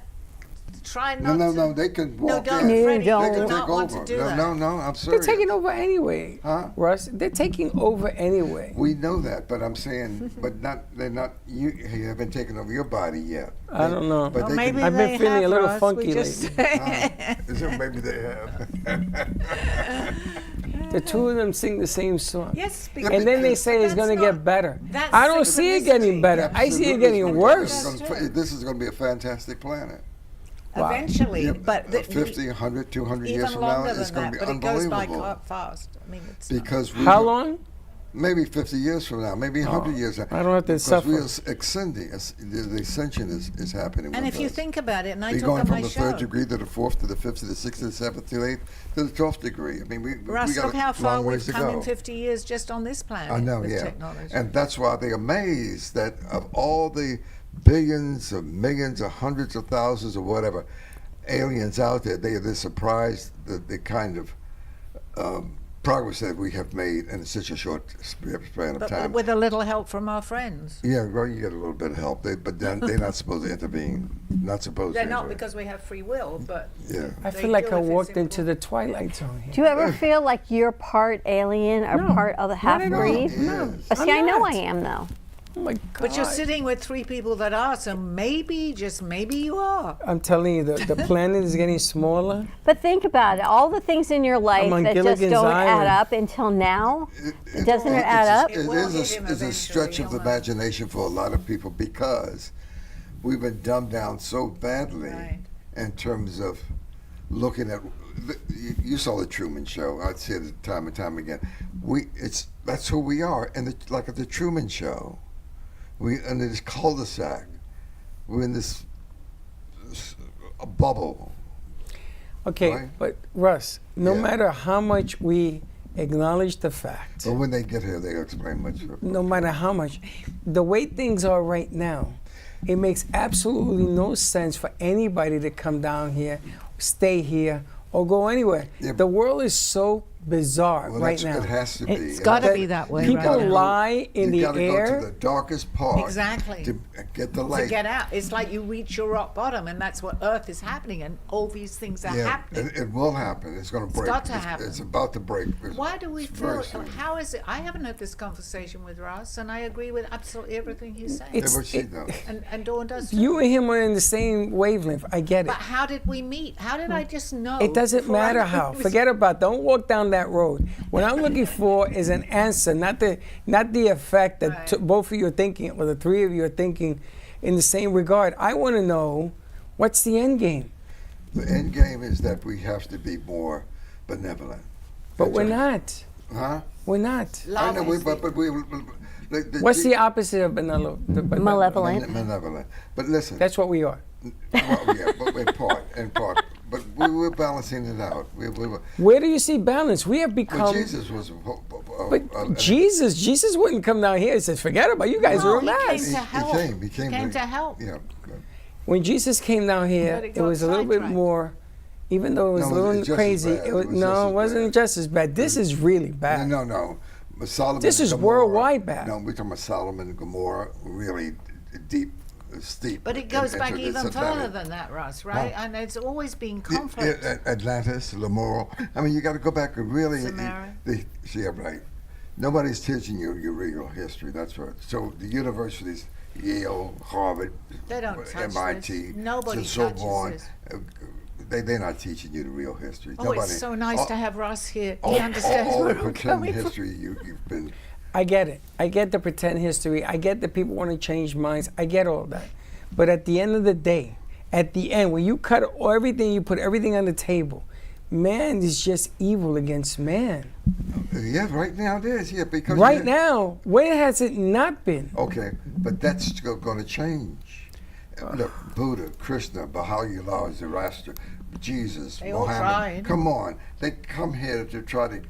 Try No, not no, to. they can No, walk don't, in. Freddie. don't. They You can do take not want over. to do no, that. no, I'm They're serious. taking over anyway, Huh? Russ. They're taking over anyway. We know that, but I'm saying, they're not. You haven't taken over your body yet. I don't know. But Well, they maybe can, I've been they feeling have, a little Russ. funky We just lately. so maybe they have. The two of them sing the same song. Yes, And then they say it's that's going to not- get better. that's I don't see it getting synchronicity. better. I see it getting worse. This is going to be a fantastic planet. Eventually, Yeah, but 50, 100, 200 years even from now, longer it's than going that. to be But it goes by unbelievable. fast. I mean, it's Because How long? Maybe 50 years from now, maybe 100 years. I don't have to because suffer. we are extending. The ascension is happening. And with if you us. think about it, and I We're talk going on from my the show. third degree to the fourth to the fifth to the sixth to the seventh to the eighth to the 12th degree. I mean, we Russ, got look how a far long we've ways to come go. in 50 years just on this planet I know, with yeah. technology. And that's why they're amazed that of all the billions of millions or hundreds of thousands or whatever aliens out there, they're surprised that the kind of progress that we have made in such a short span of But time. with a little help from our friends. Yeah, well, you get a little bit of help, but they're not supposed to intervene. Not supposed They're to. not intervene. because we have free will, but Yeah. I they feel like do I if it's walked into the Twilight Zone here. Do you ever feel like you're part alien or part of the half breed? No. See, I I'm know not. I am though. Oh my God. But you're sitting with three people that are, so maybe, just maybe you are. I'm telling you, the planet is getting smaller. But think about it. All the things in your life on that just Gilligan's don't Island. add up until now, doesn't it add up? It is a stretch of the imagination for a lot of people because we've been dumbed down so badly in terms of looking at. You saw the Truman Show. I'd say it time and time again. That's who we are, and like at the Truman Show, we in this cul-de-sac. We're in this a bubble. Okay, Right? but Russ, no Yeah. matter how much we acknowledge the fact, But when they get here, they explain much. no matter how much, the way things are right now, it makes absolutely no sense for anybody to come down here, stay here, or go anywhere. Yeah, The world is so bizarre Well, right that's- now. it has to be. It's got to That be that way. People right now. lie in the you gotta air. go to the darkest part. Exactly. To get the To light. get out. It's like you reach your rock bottom, and that's what Earth is happening, and all these things are Yeah, happening. it will happen. It's going to break. got to happen. It's about to break. Why do we It's feel? very soon. How is it? I haven't had this conversation with Russ, and I agree with absolutely everything he's saying. It's- Yeah, but she knows. And Dawn does too. You and him are in the same wavelength. I get it. But how did we meet? How did I just know? It doesn't before I matter knew how. it was- Forget about. Don't walk down that road. What I'm looking for is an answer, not the effect that Right. both of you are thinking, or the three of you are thinking, in the same regard. I want to know what's the end game. The end game is that we have to be more benevolent. But That's we're right. not. Huh? We're not. I know, but we. What's the opposite of benevolent? Malevolent. But listen. That's what we are. Well, yeah, but in part. But we were balancing it out. We were. Where do you see balance? We have become. But Jesus was. But Jesus wouldn't come down here and say, "Forget about it. You guys are a he mess." came to help. He came to help. Yeah. When Jesus came down here, But it it got was a little bit sidetracked. more, even though it was No, a little it's just as crazy. bad. It was, It was just no, as it wasn't bad. just as bad. This is really bad. No. But Solomon. This is and Gomorrah- worldwide bad. No, we're talking about Solomon and Gomorrah, really deep, steep. But it goes back into even this further Atlantic. than that, Russ, right? Huh? And it's always been Yeah, conflict. Atlantis, Lemuel. I mean, you got to go back and really. Samaria. Yeah, right. Nobody's teaching you your real history. That's right. So the universities, Yale, Harvard, They don't touch MIT, this. Nobody and so touches on. this. They're not teaching you the real history. Oh, Nobody. it's so nice to have Russ here. All, He understands all where the I'm pretend coming from. history you've been. I get it. I get the pretend history. I get that people want to change minds. I get all that. But at the end of the day, at the end, when you cut everything, you put everything on the table, man is just evil against man. Yeah, right now it is. Yeah, because Right now, when has it not been? Okay, but that's going to change. Look, Buddha, Krishna, Baha'u'llah, Zoroaster, Jesus, They all Muhammad. tried. Come on, they come here to try to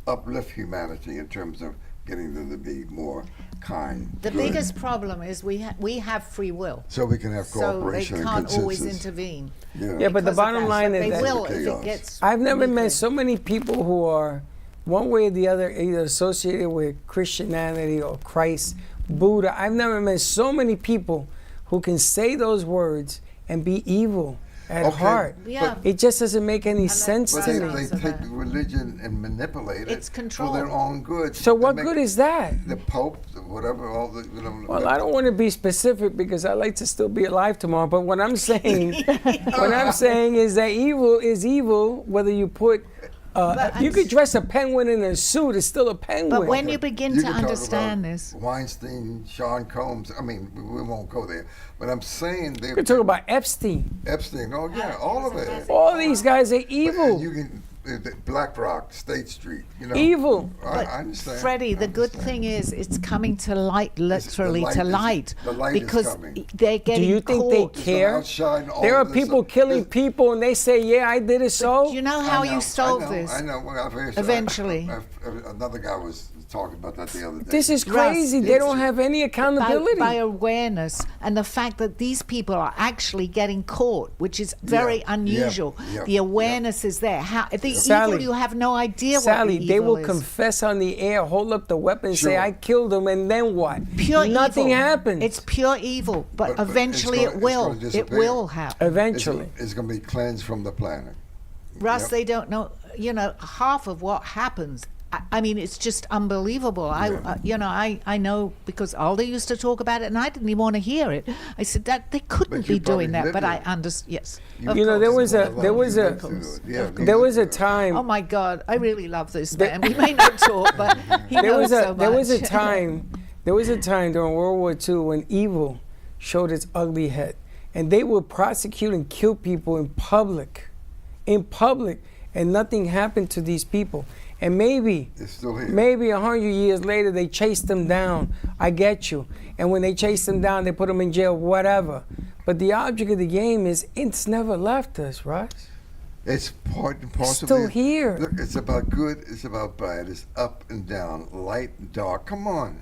uplift humanity in terms of getting them to be more kind. The good. biggest problem is we have free will. So we can have cooperation So they and can't always consensus. intervene. Yeah, but the bottom line is they that will if it gets. I've never met so many people who are one way or the other either associated with Christianity or Christ, Buddha. I've never met so many people who can say those words and be evil at heart. Yeah. It just doesn't make any sense But to they me. take religion and manipulate it for their own good. So what They good make is that? The Pope, whatever, all the. Well, I don't want to be specific because I like to still be alive tomorrow. But what I'm saying, is that evil is evil, whether you put. You could dress a penguin in a suit; it's still a penguin. But when you begin You to can talk understand about this, Weinstein, Sean Combs. I mean, we won't go there. But I'm saying they. You could talk about Epstein. Epstein. Oh yeah, all of it. All these guys are evil. You can Black Rock, State Street. You know. Evil. I understand. Freddie, the good thing is it's coming to light, literally light to is- light, the light is because coming. they're getting Do you think they caught. care? There are people killing people, and they say, "Yeah, I did it." So Do you know how you solve this? I know. Well, Eventually. Another guy was talking about that the other day. This is crazy. They don't have any accountability. By awareness and the fact that these people are actually getting caught, which is very unusual. The awareness is there. How the Sally, evil, you have no idea Sally, what the they evil will is. confess on the air, hold up the weapon, say, Sure. "I killed him," and then what? Pure Nothing evil. happens. It's pure evil, but But eventually it's it will. gonna It disappear. will happen. Eventually. It's going to be cleansed from the planet. Russ, Yep. they don't know. Half of what happens. I mean, it's just unbelievable. I know because Alda used to talk about it, and I didn't even want to hear it. I said that they couldn't you be doing probably that, but I lived understand. Yes, there was a time. Oh my God, I really love this man. We may not talk, but he knows so much. There was a time during World War II when evil showed its ugly head, and they would prosecute and kill people in public, and nothing happened to these people. And maybe 100 years later they chased them down. I get you. And when they chased them down, they put them in jail, whatever. But the object of the game is it's never left us, Russ. It's part and parcel. It's still here. Look, it's about good. It's about bad. It's up and down, light and dark. Come on.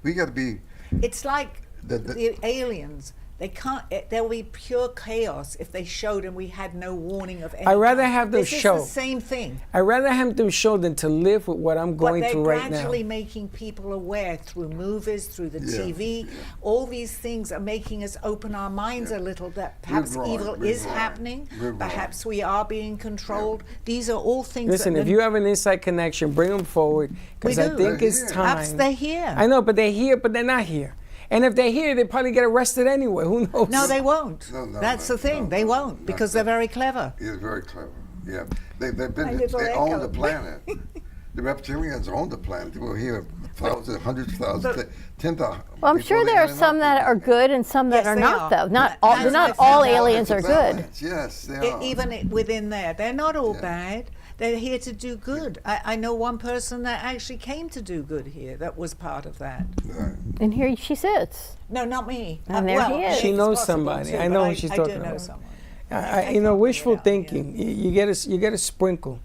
We got to be. It's like the aliens. They can't. There will be pure chaos if they showed and we had no warning of anything. I'd rather have them this show. This is the same thing. I'd rather have them show than to live with what I'm going through right now. But they're gradually making people aware through movies, through the TV. All these things are making us open our minds a little that perhaps evil is happening. Perhaps we are being controlled. These are all things. Listen, if you have an inside connection, bring them forward because I think it's time. Perhaps they're here. I know, but they're here, but they're not here. And if they're here, they probably get arrested anyway. Who knows? No, they won't. That's the thing. They won't because they're very clever. Yeah, very clever. Yeah, they've been. My They little own echo. the planet. The reptilians own the planet. We're here, thousands, hundreds of thousands, 10,000. Well, I'm sure there are some that are good and some that are they not, are. though. Not That's all my favorite. aliens are good. Yes, they are. Even within there, they're not all bad. They're here to do good. I know one person that actually came to do good here. That was part of that. And here she sits. No, not me. And there he is. She it's knows possible somebody. too, I know but who she's I talking do know about. someone. Wishful thinking. You get a sprinkle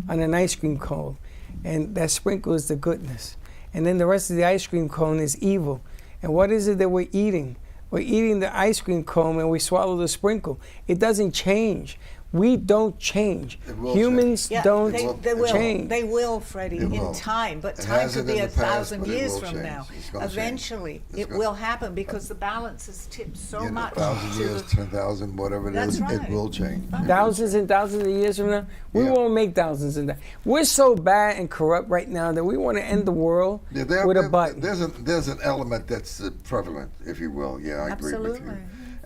on an ice cream cone, and that sprinkle is the goodness, and then the rest of the ice cream cone is evil. And what is it that we're eating? We're eating the ice cream cone, and we swallow the sprinkle. It doesn't change. We don't change. Humans don't change. They will, Freddie, in time. But time could be 1,000 years from now. Eventually, it will happen because the balance is tipped so much. 1,000 years, 10,000, whatever it is, it will change. Thousands and thousands of years from now, we won't make thousands and thousands. We're so bad and corrupt right now that we want to end the world with a button. There's an element that's prevalent, if you will. Yeah, I agree with you.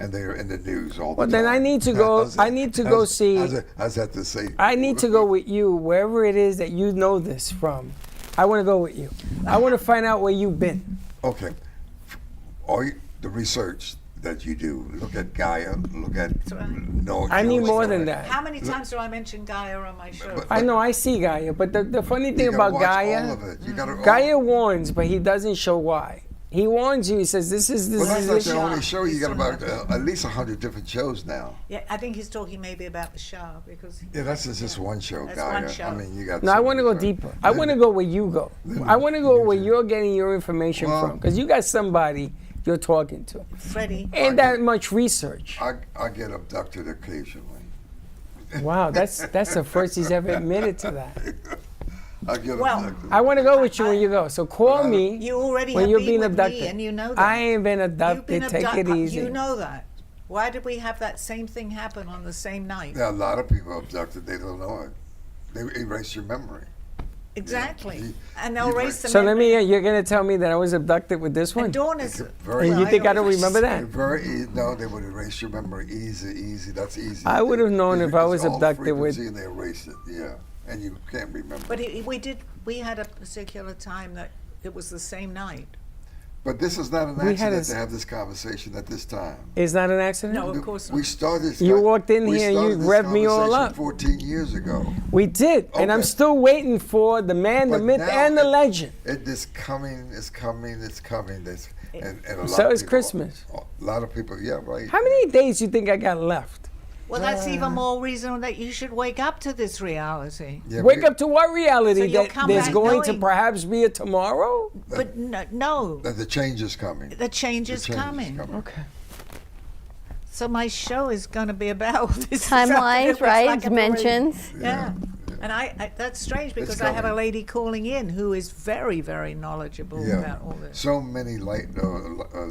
And they're in the news all the time. Well, then I need to go. I need to go see. How's that to say? I need to go with you wherever it is that you know this from. I want to go with you. I want to find out where you've been. Okay. The research that you do, look at Gaia, look at I need more than that. How many times do I mention Gaia on my show? I know I see Gaia, but the funny thing about watch Gaia, all of it. You gotta Gaia warns, but he doesn't show why. He warns you. He says, this is Well, that's not this. the only show. You got about at least 100 different shows now. Yeah, I think he's talking maybe about the show because. Yeah, that's just one show, That's guy. one show. I mean, you got. No, I want to go deeper. I want to go where you go. I want to go where you're getting your information from. Because you got somebody you're talking to. Freddie. Ain't that much research. I get abducted occasionally. Wow, that's the first he's ever admitted to that. I get Well, abducted. I want to go with you when you go. So call me You already when have you're been being with abducted. me, and you know that. I ain't been You've abducted. been Take it abducted. easy. You know that. Why did we have that same thing happen on the same night? There are a lot of people abducted. They don't know it. They erase your memory. Exactly. Yeah. And they'll erase the So let memory. me. You're gonna tell me that I was abducted with this one? And Dawn is. Very And you think I don't remember that? Very easy. No, they would erase your memory easy. That's easy. I would have known if I was It's all abducted with. frequency and they erase it. Yeah, and you can't remember. But we had a particular time that it was the same night. But this is not an We had accident a- to have this conversation at this time. It's not an accident. No, of course not. We started. You walked in we here and you started this revved me all conversation up. 14 years ago. We did, and I'm Okay. still waiting for the man, the But myth, now and the legend. It is coming. It's coming. This, and a lot So of it's people, Christmas. A lot of people. Yeah, right. How many days do you think I got left? Well, that's even more reason that you should wake up to this reality. Yeah, Wake up to what reality? So you'll That come there's back going to knowing- perhaps be a tomorrow? But no, That the change is coming. the change is coming. Okay. So my show is going to be about this. Timelines, It's right? like I've already- Dimensions. Yeah. And I that's strange because I have a lady calling in who is very, very knowledgeable about all this. So many light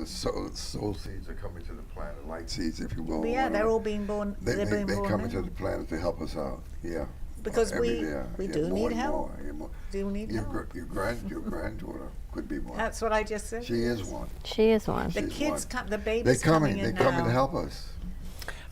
soul seeds are coming to the planet, light seeds, if you will. But yeah, they're all being born. They They're being born coming now. to the planet to help us out. Yeah. Because Every we day, we yeah, do more need and help. more, yeah, more. Do need Your, help. your granddaughter could be one. That's what I just said. She is one. She is one. The She's kids one. come. The They're babies coming. in They're coming now. to help us.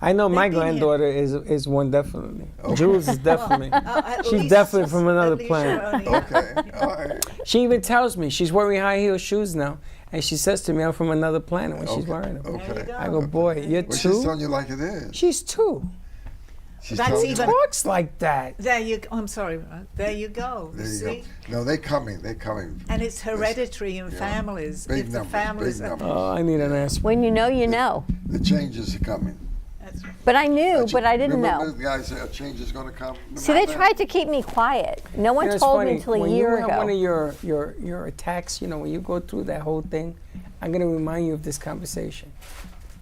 I know my They've been here. granddaughter is one definitely. Okay. Jules is definitely. At She's least- definitely from another at least planet. you're only- Okay. All right. She even tells me she's wearing high heel shoes now, and she says to me, "I'm from another planet" when she's Okay. wearing them. Okay. I go, "Boy, you're Well, she's 2." telling you like it is. She's 2. She's That's telling you even- like- Talks like that. There you. I'm sorry. There you go. There you see. go. No, they're coming. They're coming. And it's hereditary in Yeah. families. Big if the numbers, families big are, numbers. Oh, I need an aspirin. When you know, you know. The changes are coming. that's right. But I knew, but I didn't Remember know. the guy said a change is going to come. See, they tried to keep me quiet. No one You know, it's told funny, me until a when year you have ago. one of your attacks, when you go through that whole thing, I'm gonna remind you of this conversation,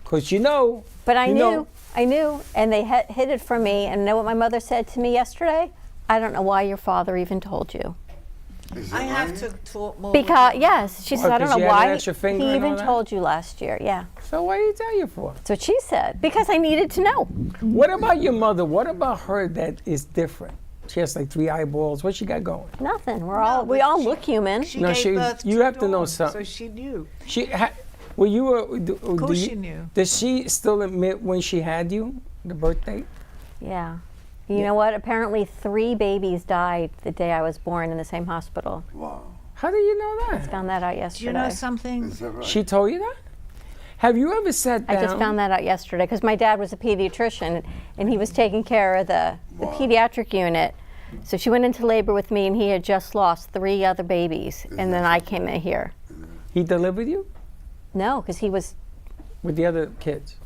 cause But I you knew, know- I knew, and they hid it from me. And know what my mother said to me yesterday? I don't know why your father even told you. Is it I have right? to talk more. Because with yes, she Why, said I don't 'cause know you had an why extra finger he and even all that? told you last year. Yeah, So what did he tell you for? that's what she said. Because I needed to know. What about your mother? What about her that is different? She has like 3 eyeballs. What she got going? Nothing. No, We but all she- look human. She No, gave she- birth you to have to know Dawn, something. So she knew. Well, you were. Of course she knew. Does she still admit when she had you, the birth date? Yeah. You know what? Apparently 3 babies died the day I was born in the same hospital. Wow. How do you know that? Found that out Do yesterday. you know something? Is that right? She told you that? Have you ever sat down? I just found that out yesterday because my dad was a pediatrician and he was taking care of the pediatric unit. So she went into labor with me and he had just lost 3 other babies. And then I came in here. He delivered you No, because he was, with the other kids.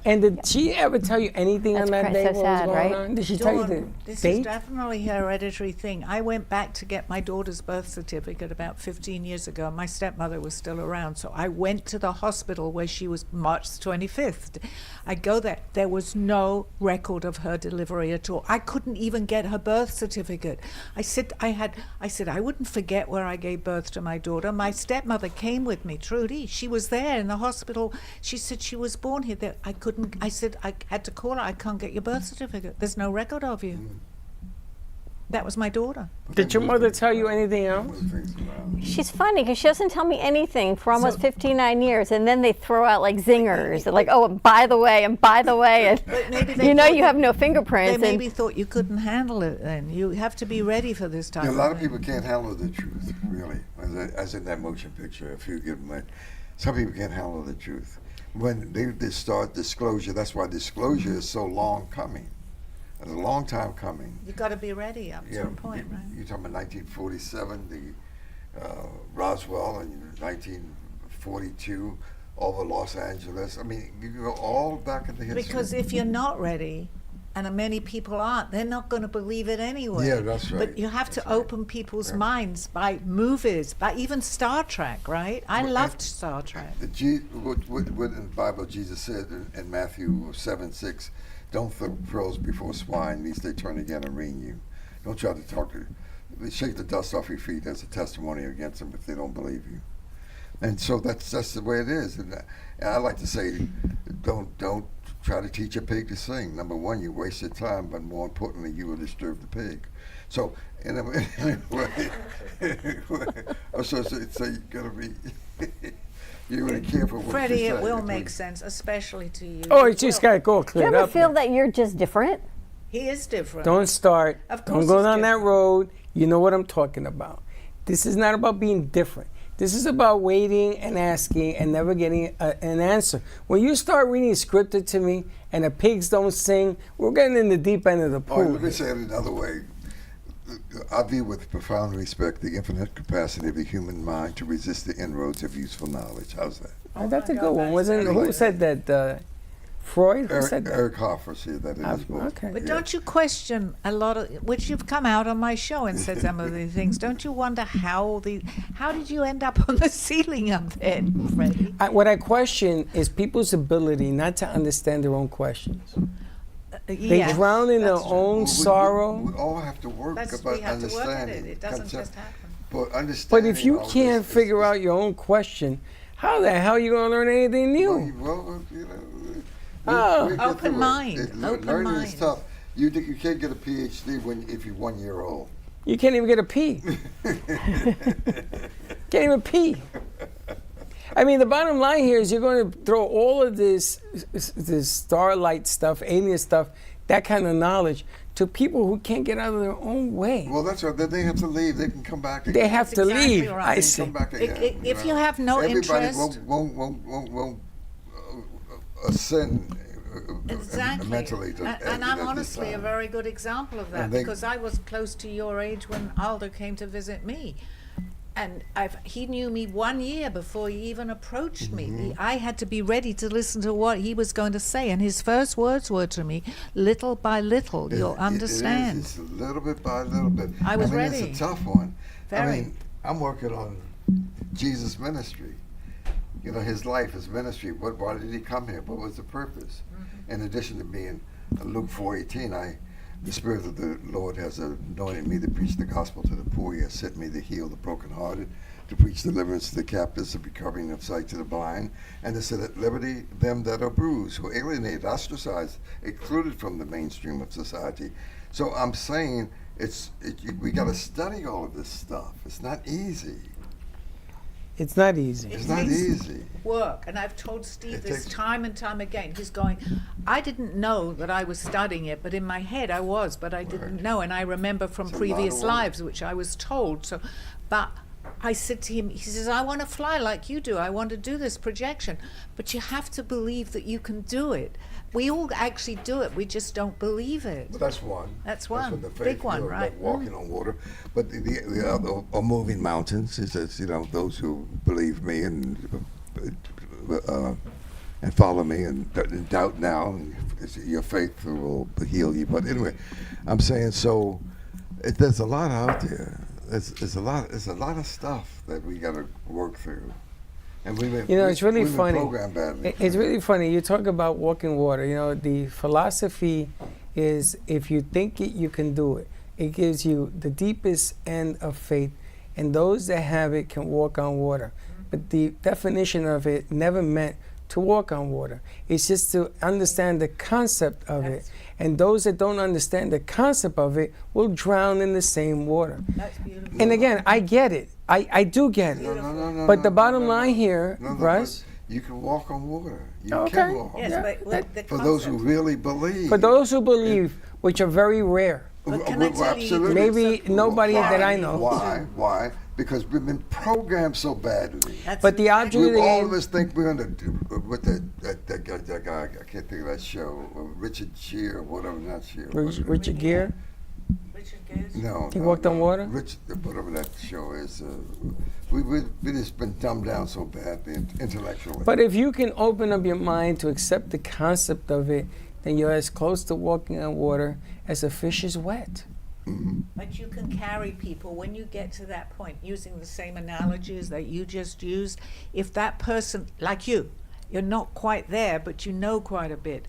And did she ever tell you anything That's on that so day? What was sad, going right? on? Did she tell you the Dawn, this is date? definitely a hereditary thing. I went back to get my daughter's birth certificate about 15 years ago. My stepmother was still around, so I went to the hospital where she was March 25th. I go there. There was no record of her delivery at all. I couldn't even get her birth certificate. I said I wouldn't forget where I gave birth to my daughter. My stepmother came with me, Trudy. She was there in the hospital. She said she was born here. There, I said I had to call her. I can't get your birth certificate. There's no record of you. That was my daughter. Did your mother tell you anything else? she's funny because she doesn't tell me anything for almost 59 years. And then they throw out like zingers. They're like, oh, and by the way, and by the way. And But maybe they you know thought you that- have no They fingerprints. maybe And thought you couldn't handle it then. You have to be ready for this type Yeah, a of lot of thing. people can't handle the truth, really, as in that motion picture. If you give them some people can't handle the truth. When they start disclosure, that's why disclosure is so long coming. It's a long time coming. You got to be ready up to a point, right? You're talking about 1947, the Roswell, and 42 over Los Angeles. I mean, you can go all back into history. Because if you're not ready, and many people aren't, they're not going to believe it anyway. Yeah, that's right. But you have to open people's minds by movies, by even Star Trek, right? I loved Star Trek. What in the Bible Jesus said in Matthew 7:6, don't throw pearls before swine, lest they turn again and wring you. Don't try to talk to them. Shake the dust off your feet as a testimony against them if they don't believe you. And so that's the way it is. And I like to say, don't try to teach a pig to sing. Number one, you waste your time, but more importantly, you will disturb the pig. So, anyway, so you gotta be you really careful what Freddie, you say. it will make sense, especially to you. Oh, it just got to go Do you cleared ever up. feel that you're just different? He is different. Don't start. Of course Don't go he's down that different. road. You know what I'm talking about. This is not about being different. This is about waiting and asking and never getting an answer. When you start reading scripted to me and the pigs don't sing, we're getting in the deep end of the pool. Let me say it another way. I view with profound respect the infinite capacity of the human mind to resist the inroads of useful knowledge. How's that? Oh, that's a good one. Who said that? Freud? Who said that? Eric Hoffer said that in his book. Okay. But don't you question a lot of, which you've come out on my show and said some of the things, don't you wonder how did you end up on the ceiling up there, Freddie? What I question is people's ability not to understand their own questions. They drown in their own sorrow. We all have to work about We have to work at understanding. it. It doesn't just happen. But But understanding if you all can't this figure out your own question, how the hell are you going to learn anything new? Well, you know, Oh. we get Open through it. mind, open Learning mind. is tough. You can't get a PhD if you're 1 year old. You can't even get a P. Can't even pee. I mean, the bottom line here is you're going to throw all of this starlight stuff, alien stuff, that kind of knowledge to people who can't get out of their own way. Well, that's right. Then they have to leave. They can come back again. They have to leave. right. I see. Come back again. If you have no Everybody interest, won't ascend exactly. mentally. And I'm honestly a very good example of that And they- because I was close to your age when Aldo came to visit me. And he knew me 1 year before he even approached me. I had to be ready to listen to what he was going to say. And his first words were to me, little by little, you'll understand. It's a little bit by little bit. I was mean, ready. It's a tough one. Very. I mean, I'm working on Jesus' ministry. You know, his life, his ministry. Why did he come here? What was the purpose? In addition to being Luke 4:18, the Spirit of the Lord has anointed me to preach the gospel to the poor. He has sent me to heal the brokenhearted, to preach deliverance to the captives, the recovering of sight to the blind, and to set at liberty them that are bruised, who are alienated, ostracized, excluded from the mainstream of society. So I'm saying we got to study all of this stuff. It's not easy. It's not easy. It's not easy. Work, and I've told Steve It this takes- time and time again. He's going, I didn't know that I was studying it, but in my head I was, but I didn't know. And I remember from It's a lot previous of work. lives, which I was told. So, but I said to him, he says, I want to fly like you do. I want to do this projection. But you have to believe that you can do it. We all actually do it. We just don't believe it. But that's one. That's one. what the faith, Big one, you know, right? like walking on water. But the other are moving mountains. It says, those who believe me and follow me and doubt now, and your faith will heal you. But anyway, I'm saying there's a lot out there. There's a lot of stuff that we got to work through. And it's really we've been funny. programmed badly. It's really funny. You talk about walking water. The philosophy is if you think it, you can do it. It gives you the deepest end of faith, and those that have it can walk on water. But the definition of it never meant to walk on water. It's just to understand the concept of it. And those that don't understand the concept of it will drown in the same water. That's beautiful. And again, I get it. I do get it. But the bottom line here, Russ, you can walk on water. You Okay. can walk on Yes, water. but the For those who concept- really believe. for those who believe, which are very rare, But can I tell you, absolutely. maybe nobody that I know. Why? Because we've been programmed so badly. But the object All of us think we're going to with that guy. I can't think of that show. Richard Gere, whatever, not Gere. Richard Gere. Richard Gere? No. He walked on water? Whatever that show is. We just been dumbed down so bad intellectually. But if you can open up your mind to accept the concept of it, then you're as close to walking on water as a fish is wet. But you can carry people when you get to that point, using the same analogies that you just used. If that person, like you're not quite there, but you know quite a bit,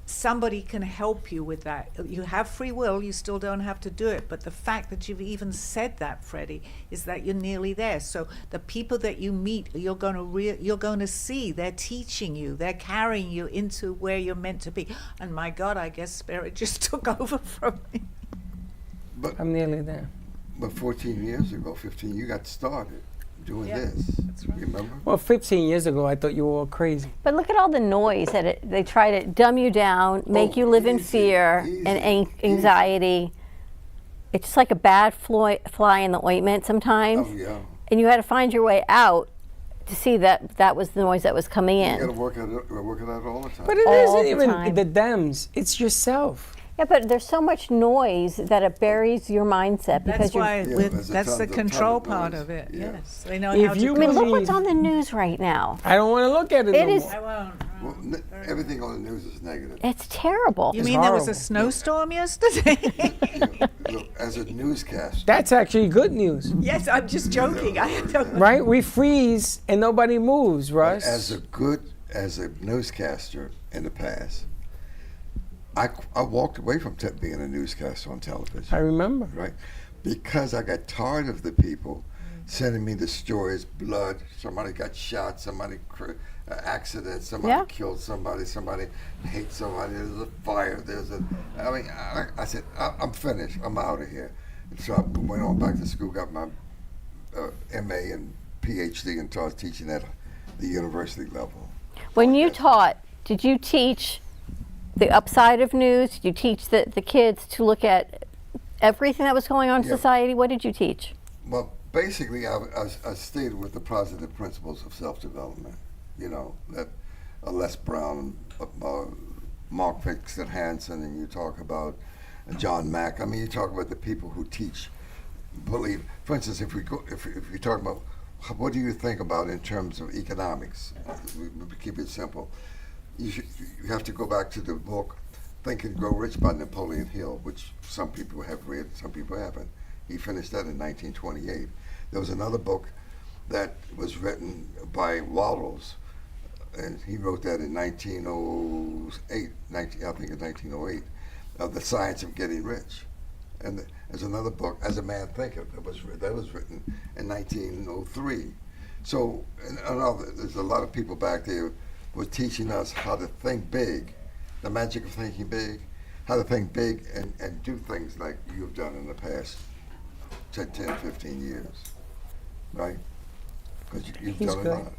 somebody can help you with that. You have free will, you still don't have to do it, but the fact that you've even said that, Freddie, is that you're nearly there. So the people that you meet, you're going to see, they're teaching you, they're carrying you into where you're meant to be. And my God, I guess Spirit just took over from me. But I'm nearly there. But 14 years ago, 15, you got started doing this. That's right. Remember? Well, 15 years ago, I thought you were all crazy. But look at all the noise that they try to dumb you down, make you live in fear and anxiety. It's just like a bad fly in the ointment sometimes. Oh, yeah. And you had to find your way out to see that that was the noise that was coming in. You got to work it out all the time. But it All isn't the even time. the Dems. It's yourself. Yeah, but there's so much noise that it buries your mindset because That's why there's a that's the ton control of part noise. of it. Yeah. Yes, they know If how to. you I mean, look believe- what's on the news right now. I don't want to look at it It no is. more. I won't. Well, everything on the news is negative. It's terrible. You It's mean there was a horrible. snowstorm yesterday? Look, as a newscaster, That's actually good news, Yes, I'm just joking. I don't. right? We freeze and nobody moves, Russ. as a newscaster in the past, I walked away from being a newscaster on television. I remember. Right? Because I got tired of the people sending me the stories, blood, somebody got shot, somebody accident, somebody killed somebody hates somebody, there's a fire, I said, I'm finished, I'm out of here. And so I went on back to school, got my MA and PhD and started teaching at the university level. When you taught, did you teach the upside of news? Did you teach the kids to look at everything that was going on in society? What did you teach? Well, basically, I stayed with the positive principles of self-development. You know, that Les Brown, Mark Vincent Hansen, and you talk about John Mack. I mean, you talk about the people who teach, believe. For instance, if you talk about what do you think about in terms of economics, we keep it simple. You have to go back to the book Think and Grow Rich by Napoleon Hill, which some people have read, some people haven't. He finished that in 1928. There was another book that was written by Wallows, and he wrote that in 1908, I think in 1908, The Science of Getting Rich. And there's another book, As a Man Thinketh, that was written in 1903. So there's a lot of people back there were teaching us how to think big, the magic of thinking big, how to think big and do things like you've done in the past 10, 15 years, right? Because you've done a lot.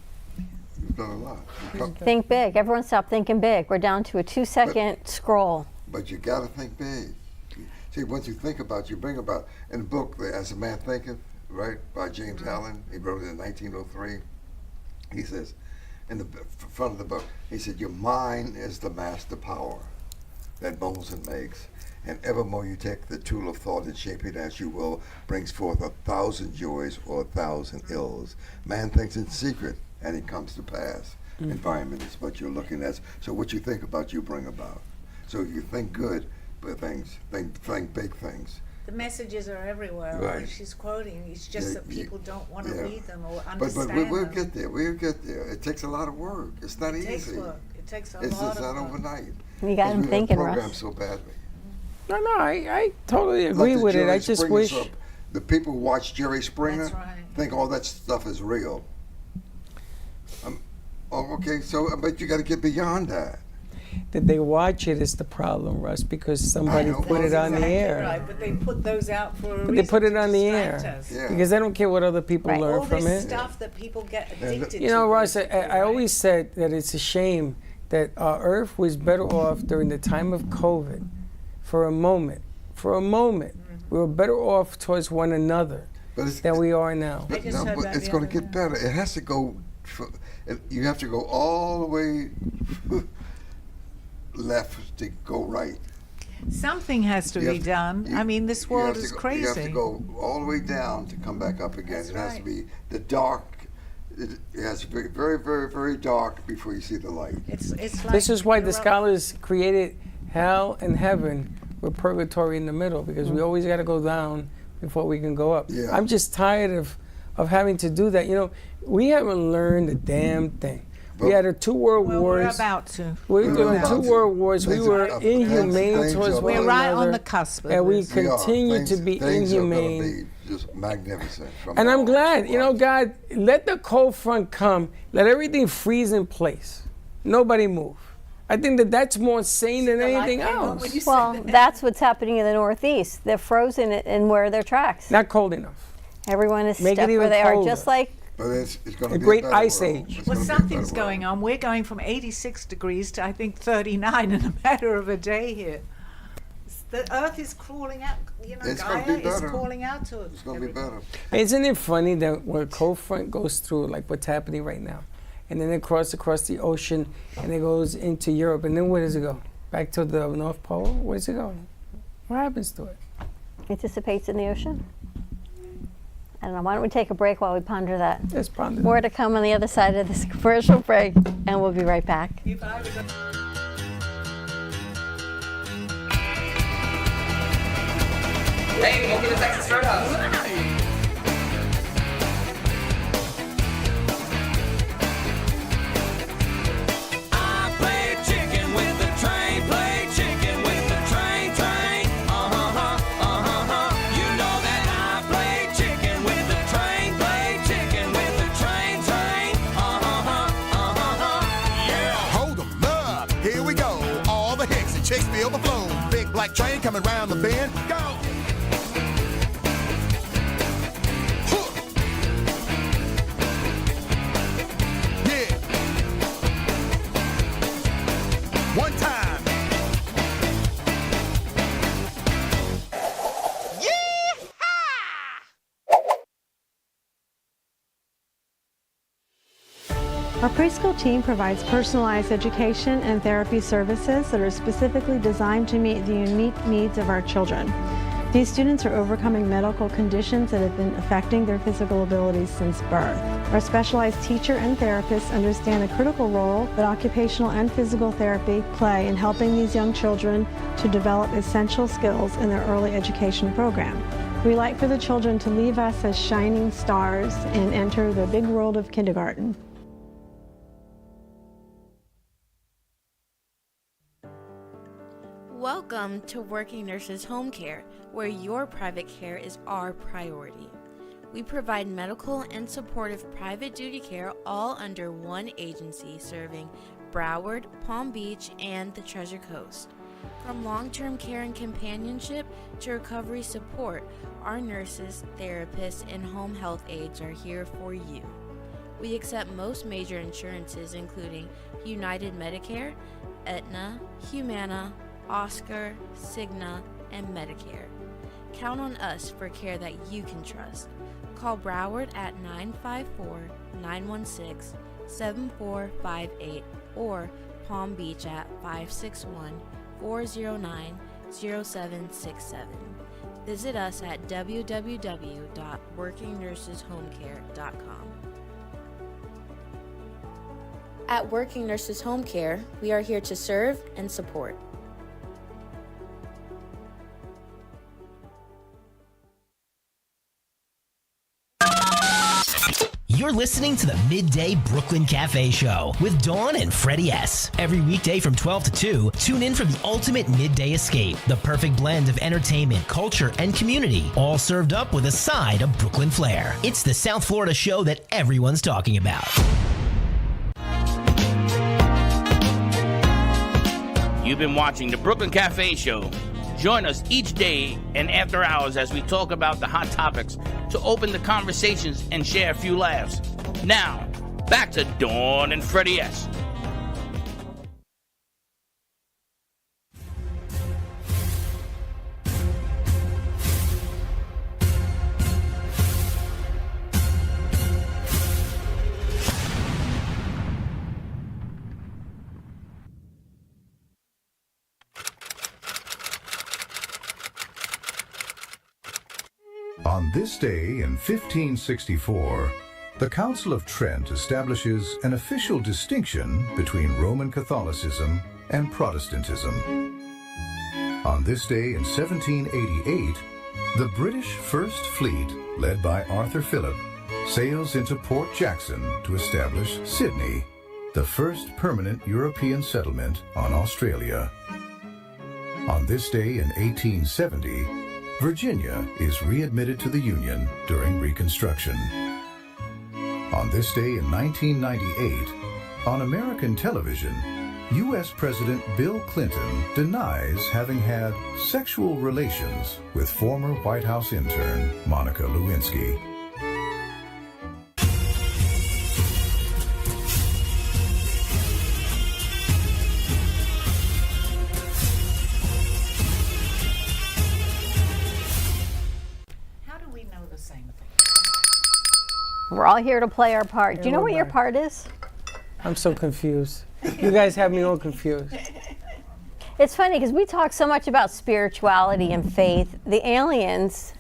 You've done a lot. Think big. Everyone stop thinking big. We're down to a 2-second scroll. But you got to think big. See, once you think about it, you bring about, in the book, As a Man Thinketh, right, by James Allen, he wrote it in 1903, he says, in the front of the book, he said, your mind is the master power that molds and makes, and evermore you take the tool of thought and shape it as you will, brings forth 1,000 joys or 1,000 ills. Man thinks in secret, and it comes to pass. Environment is what you're looking at. So what you think about, you bring about. So if you think good things, think big things. The messages are everywhere. Right. What she's quoting. It's just that people don't want to read them or But understand we'll them. get there. We'll get there. It takes a lot of work. It's not easy. It takes work. It takes a lot It's of not work. overnight. You got them thinking, Russ. Russ. So badly. No, I totally agree Like the with it. Jerry I just Springer wish. stuff. The people who watch Jerry Springer That's right. think all that stuff is real. Okay, so but you got to get beyond that. That they watch it is the problem, Russ, because somebody put it on the Exactly air. Right, but they put those out for a But they reason put it to on the distract air us. Yeah. because they don't care what other people learn All from this it. stuff that people get addicted to. You know, Russ, I basically, always said that it's a shame that our Earth was better off during the time of COVID. For a moment, we were better off towards one another than we are now. But it's going to get better. It has to go. You have to go all the way left to go right. Something has to be done. I mean, this world is crazy. You have to go all the way down to come back up again. It has to be the dark. It has to be very, very, very dark before you see the light. It's like This is why the scholars created hell and heaven with purgatory in the middle, because we always got to go down before we can go up. Yeah. I'm just tired of having to do that. You know, we haven't learned a damn thing. We had 2 world wars. We're about to. We're doing 2 world wars. We were inhumane towards one another. We're right on the cusp of and we this. continue to be things inhumane. Are gonna be just magnificent. And I'm glad, you know, God, let the cold front come. Let everything freeze in place. Nobody move. I think that's more sane than anything else. Well, that's what's happening in the Northeast. They're frozen in where their tracks. Not cold enough. Everyone is Make it stuck where even they are, colder. just like But it's going to a be great better ice world. age. It's Well, gonna be a something's better going on. We're going from 86 degrees to, I think, 39 in a matter of a day here. The Earth is crawling out. You know, It's gonna Gaia be is better. calling out to us. It's going to be better. Isn't it funny that when a cold front goes through, like what's happening right now, and then it crosses across the ocean and it goes into Europe, and then where does it go? Back to the North Pole? Where does it go? What happens to it? it dissipates in the ocean. I don't know. Why don't we take a break while we ponder that? Let's ponder. More to come on the other side of this commercial break, and we'll be right back. Hey, welcome to Texas Roadhouse. I play chicken with the train, play chicken with the train, train. You know that I play chicken with the train, play chicken with the train, train. Yeah. Hold 'em up, here we go. All the hicks and chicks be overflown. Big black train coming round the bend. Go! One time. Our preschool team provides personalized education and therapy services that are specifically designed to meet the unique needs of our children. These students are overcoming medical conditions that have been affecting their physical abilities since birth. Our specialized teacher and therapists understand the critical role that occupational and physical therapy play in helping these young children to develop essential skills in their early education program. We like for the children to leave us as shining stars and enter the big world of kindergarten. Welcome to Working Nurses Home Care, where your private care is our priority. We provide medical and supportive private duty care all under one agency serving Broward, Palm Beach, and the Treasure Coast. From long-term care and companionship to recovery support, our nurses, therapists, and home health aides are here for you. We accept most major insurances including United Medicare, Aetna, Humana, Oscar, Cigna, and Medicare. Count on us for care that you can trust. Call Broward at 954-916-7458 or Palm Beach at 561-409-0767. Visit us at www.workingnurseshomecare.com. At Working Nurses Home Care, we are here to serve and support. You're listening to the Midday Brooklyn Cafe Show with Dawn and Freddie S. Every weekday from 12 to 2, tune in for the ultimate midday escape. The perfect blend of entertainment, culture, and community, all served up with a side of Brooklyn flair. It's the South Florida show that everyone's talking about. You've been watching the Brooklyn Cafe Show. Join us each day and after hours as we talk about the hot topics to open the conversations and share a few laughs. Now, back to Dawn and Freddie S. On this day in 1564, the Council of Trent establishes an official distinction between Roman Catholicism and Protestantism. On this day in 1788, the British First Fleet, led by Arthur Phillip, sails into Port Jackson to establish Sydney, the first permanent European settlement on Australia. On this day in 1870, Virginia is readmitted to the Union during Reconstruction. On this day in 1998, on American television, U.S. President Bill Clinton denies having had sexual relations with former White House intern Monica Lewinsky. How do we know the same thing? We're all here to play our part. Do you know what your part is? I'm so confused. You guys have me all confused. It's funny because we talk so much about spirituality and faith. The aliens,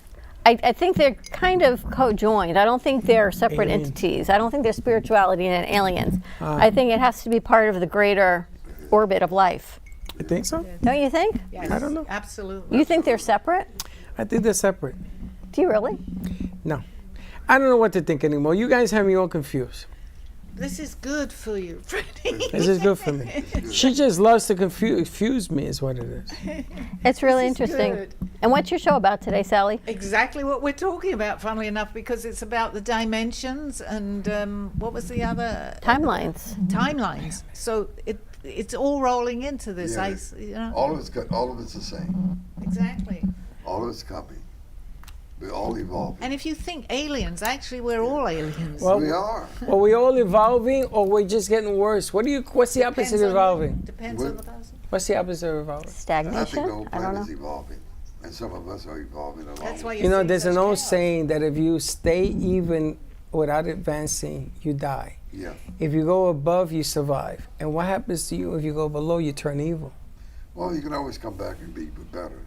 I think they're kind of co-joined. I don't think they're separate entities. I don't think there's spirituality and aliens. I think it has to be part of the greater orbit of life. You think so? Don't you think? Yes, I don't know. Absolutely. You think they're separate? I think they're separate. Do you really? No. I don't know what to think anymore. You guys have me all confused. This is good for you, Freddie. This is good for me. She just loves to confuse me is what it is. It's really This is interesting. good. And what's your show about today, Sally? Exactly what we're talking about, funnily enough, because it's about the dimensions and what was the other? Timelines. Timelines. So it's all rolling into this. Yeah, You know? all of it's the same. Exactly. All of it's coming. We're all evolving. And if you think aliens, actually we're all aliens. Well, we are. Are we all evolving or we're just getting worse? What's the opposite of evolving? Depends on the person. What's the opposite of evolving? I think Stagnation? the whole planet is evolving. And some of us are evolving along. That's why You know, there's an old saying that if you stay even without advancing, you die. Yeah. If you go above, you survive. And what happens to you if you go below, you turn evil? Well, you can always come back and be better.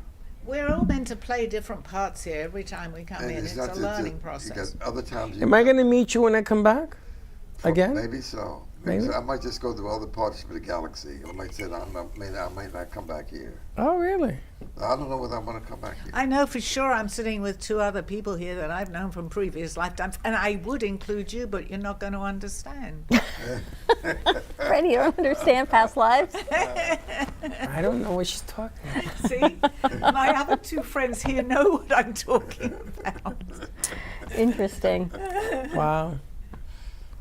We're all meant to play different parts here every time we come in. It's a learning process. Other times Am I going to meet you when I come back? Again? Maybe so. Maybe? I might just go to other parts of the galaxy. I might say I might not come back here. Oh, really? I don't know whether I'm going to come back here. I know for sure I'm sitting with two other people here that I've known from previous lifetimes, and I would include you, but you're not going to understand. Freddie, you don't understand past lives? I don't know what she's talking about. See, my other two friends here know what I'm talking about. Interesting. Wow.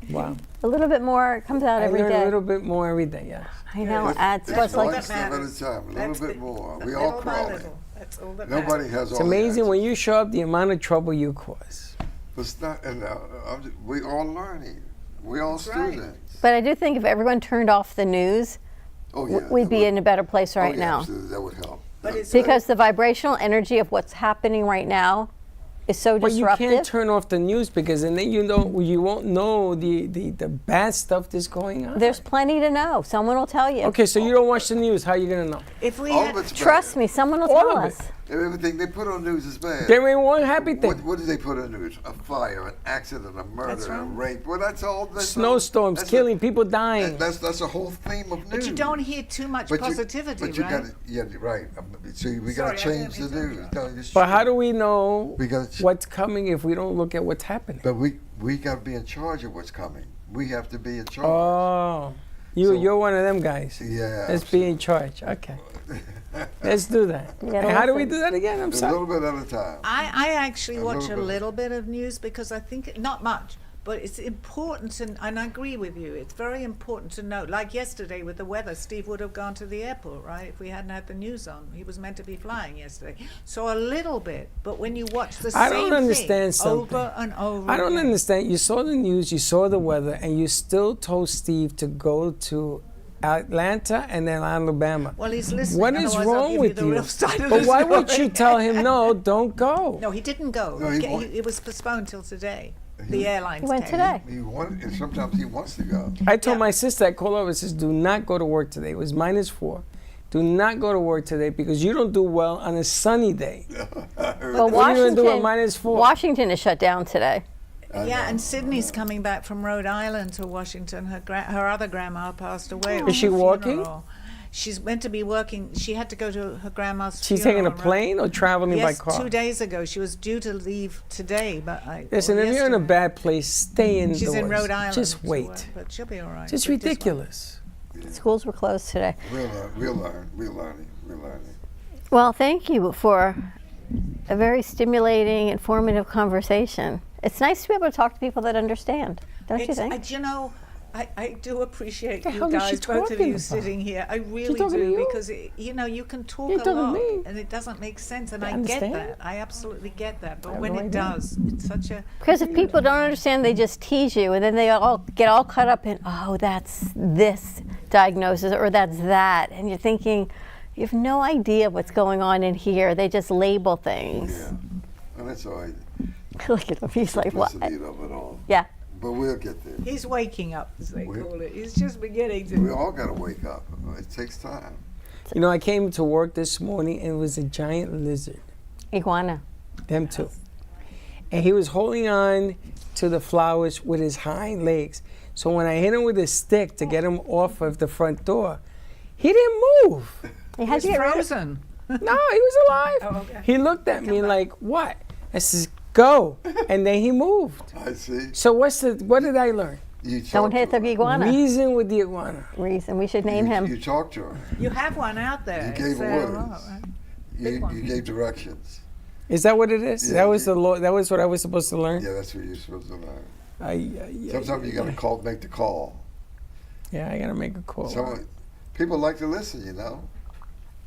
Wow. A little bit more comes out I every learn day. a little bit more every day, yes. I know. It's what's One like. step at a time, a little bit more. We all Little by crawling. little. That's all that Nobody matters. has It's all amazing the when you show up the amount of trouble you cause. It's not, and, we all learning. We all students. But I do think if everyone turned off the news, Oh, yeah, we'd be in a better place right now. Absolutely, that would help. But it's Because the vibrational energy of what's happening right now is so But you disruptive. can't turn off the news because and then you won't know the bad stuff that's going on. There's plenty to know. Someone will tell you. Okay, so you don't watch the news. How are you going to know? If we All had, of it's Trust me, someone will All tell of us. Everything they put on news is bad. There ain't one happy thing. What did they put on news? A fire, an accident, a murder, a rape. Well, that's all. Snowstorms, killing, people dying. That's a whole theme of news. but you don't hear too much positivity, but you right? got yeah, right. See, we got to Sorry, I change the didn't mean to news. No, it's But true. how do we know We gotta what's coming if we don't look at what's happening? But we got to be in charge of what's coming. We have to be in charge. Oh, you're one of them guys. Yeah. Let's be in charge. Okay. Let's do that. Yeah, And how do we listen. do that again? I'm A sorry. little bit at a time. I actually A watch little a bit. little bit of news because I think, not much, but it's important, and I agree with you, it's very important to know. Like yesterday with the weather, Steve would have gone to the airport, right, if we hadn't had the news on. He was meant to be flying yesterday. So a little bit, but when you watch the I same don't understand thing something. over and over I don't again. understand. You saw the news, you saw the weather, and you still told Steve to go to Atlanta and then Alabama. Well, he's listening. What is otherwise I'll wrong give with the you? real side of But the why would story. you tell him no? Don't go. No, he didn't go. No, It was postponed till today. The airlines He went came. today. He wanted, and sometimes he wants to go. I told my sister, I called over and says, do not go to work today. It was -4. do not go to work today because you don't do well on a sunny day. Well, What are you going to do at -4? Washington is shut down today. Yeah, and Sydney's coming back from Rhode Island to Washington. Her other grandma passed away. Is she walking? She's meant to be working. She had to go to her grandma's She's funeral. taking a plane or traveling by car? 2 days ago. She was due to leave today, but Listen, if you're in a bad place, stay indoors. She's in Rhode Island. Just wait. But she'll be all right. It's ridiculous. Schools were closed today. We'll learn. Well, thank you for a very stimulating, informative conversation. It's nice to be able to talk to people that understand, don't you think? I do appreciate The you hell is she guys, both of talking you about? sitting here. I really talking to do, you? because you can talk You're a talking to lot, me. and it doesn't make sense, and I I get understand. that. I absolutely get that. But have when no it idea. does, it's such a Because if people don't understand, they just tease you, and then they all get all caught up in, oh, that's this diagnosis, or that's that. And you're thinking, you have no idea what's going on in here. They just label things. Yeah, and that's all right. Look at him, he's like, what? Simplicity of it all. Yeah. But we'll get there. He's waking up, as they call it. He's just beginning to. We all got to wake up. It takes time. You know, I came to work this morning and it was a giant lizard. Iguana. Them two. And he was holding on to the flowers with his hind legs. So when I hit him with a stick to get him off of the front door, he didn't move. He had He's frozen. No, he was alive. Oh, okay. He looked at me like, what? I says, go. And then he moved. I see. So what did I learn? Don't hit the iguana. Reason with the iguana. Reason. We should name him. You talked to her. You have one out there. You gave It's, orders. right? You gave directions. Is that what it is? Yeah, That was that was what I was supposed to learn? Yeah, that's what you're supposed to learn. Sometimes Sometimes you got to make the call. Yeah, I got to make a call. People like to listen, you know.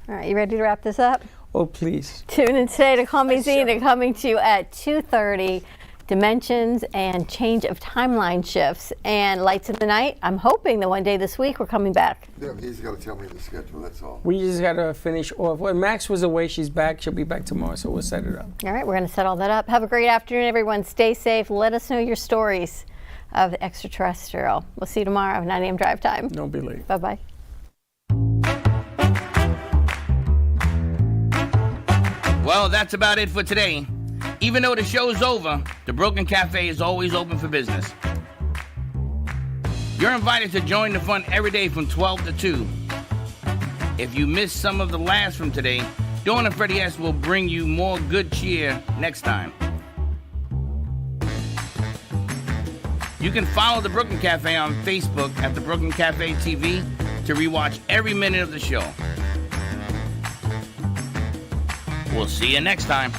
All right, you ready to wrap this up? Oh, please. Tune in today to Call Me Zena, coming to you at 2:30. Dimensions and change of timeline shifts and lights in the night. I'm hoping that one day this week we're coming back. Yeah, he's got to tell me the schedule, that's all. We just got to finish off. When Max was away, she's back. She'll be back tomorrow, so we'll set it up. All right, we're going to set all that up. Have a great afternoon, everyone. Stay safe. Let us know your stories of the extraterrestrial. We'll see you tomorrow, 9 a.m. drive time. Don't be late. Bye-bye. Well, that's about it for today. Even though the show's over, the Brooklyn Cafe is always open for business. You're invited to join the fun every day from 12 to 2. If you missed some of the laughs from today, Dawn and Freddie S. will bring you more good cheer next time. You can follow the Brooklyn Cafe on Facebook at the Brooklyn Cafe TV to rewatch every minute of the show. We'll see you next time.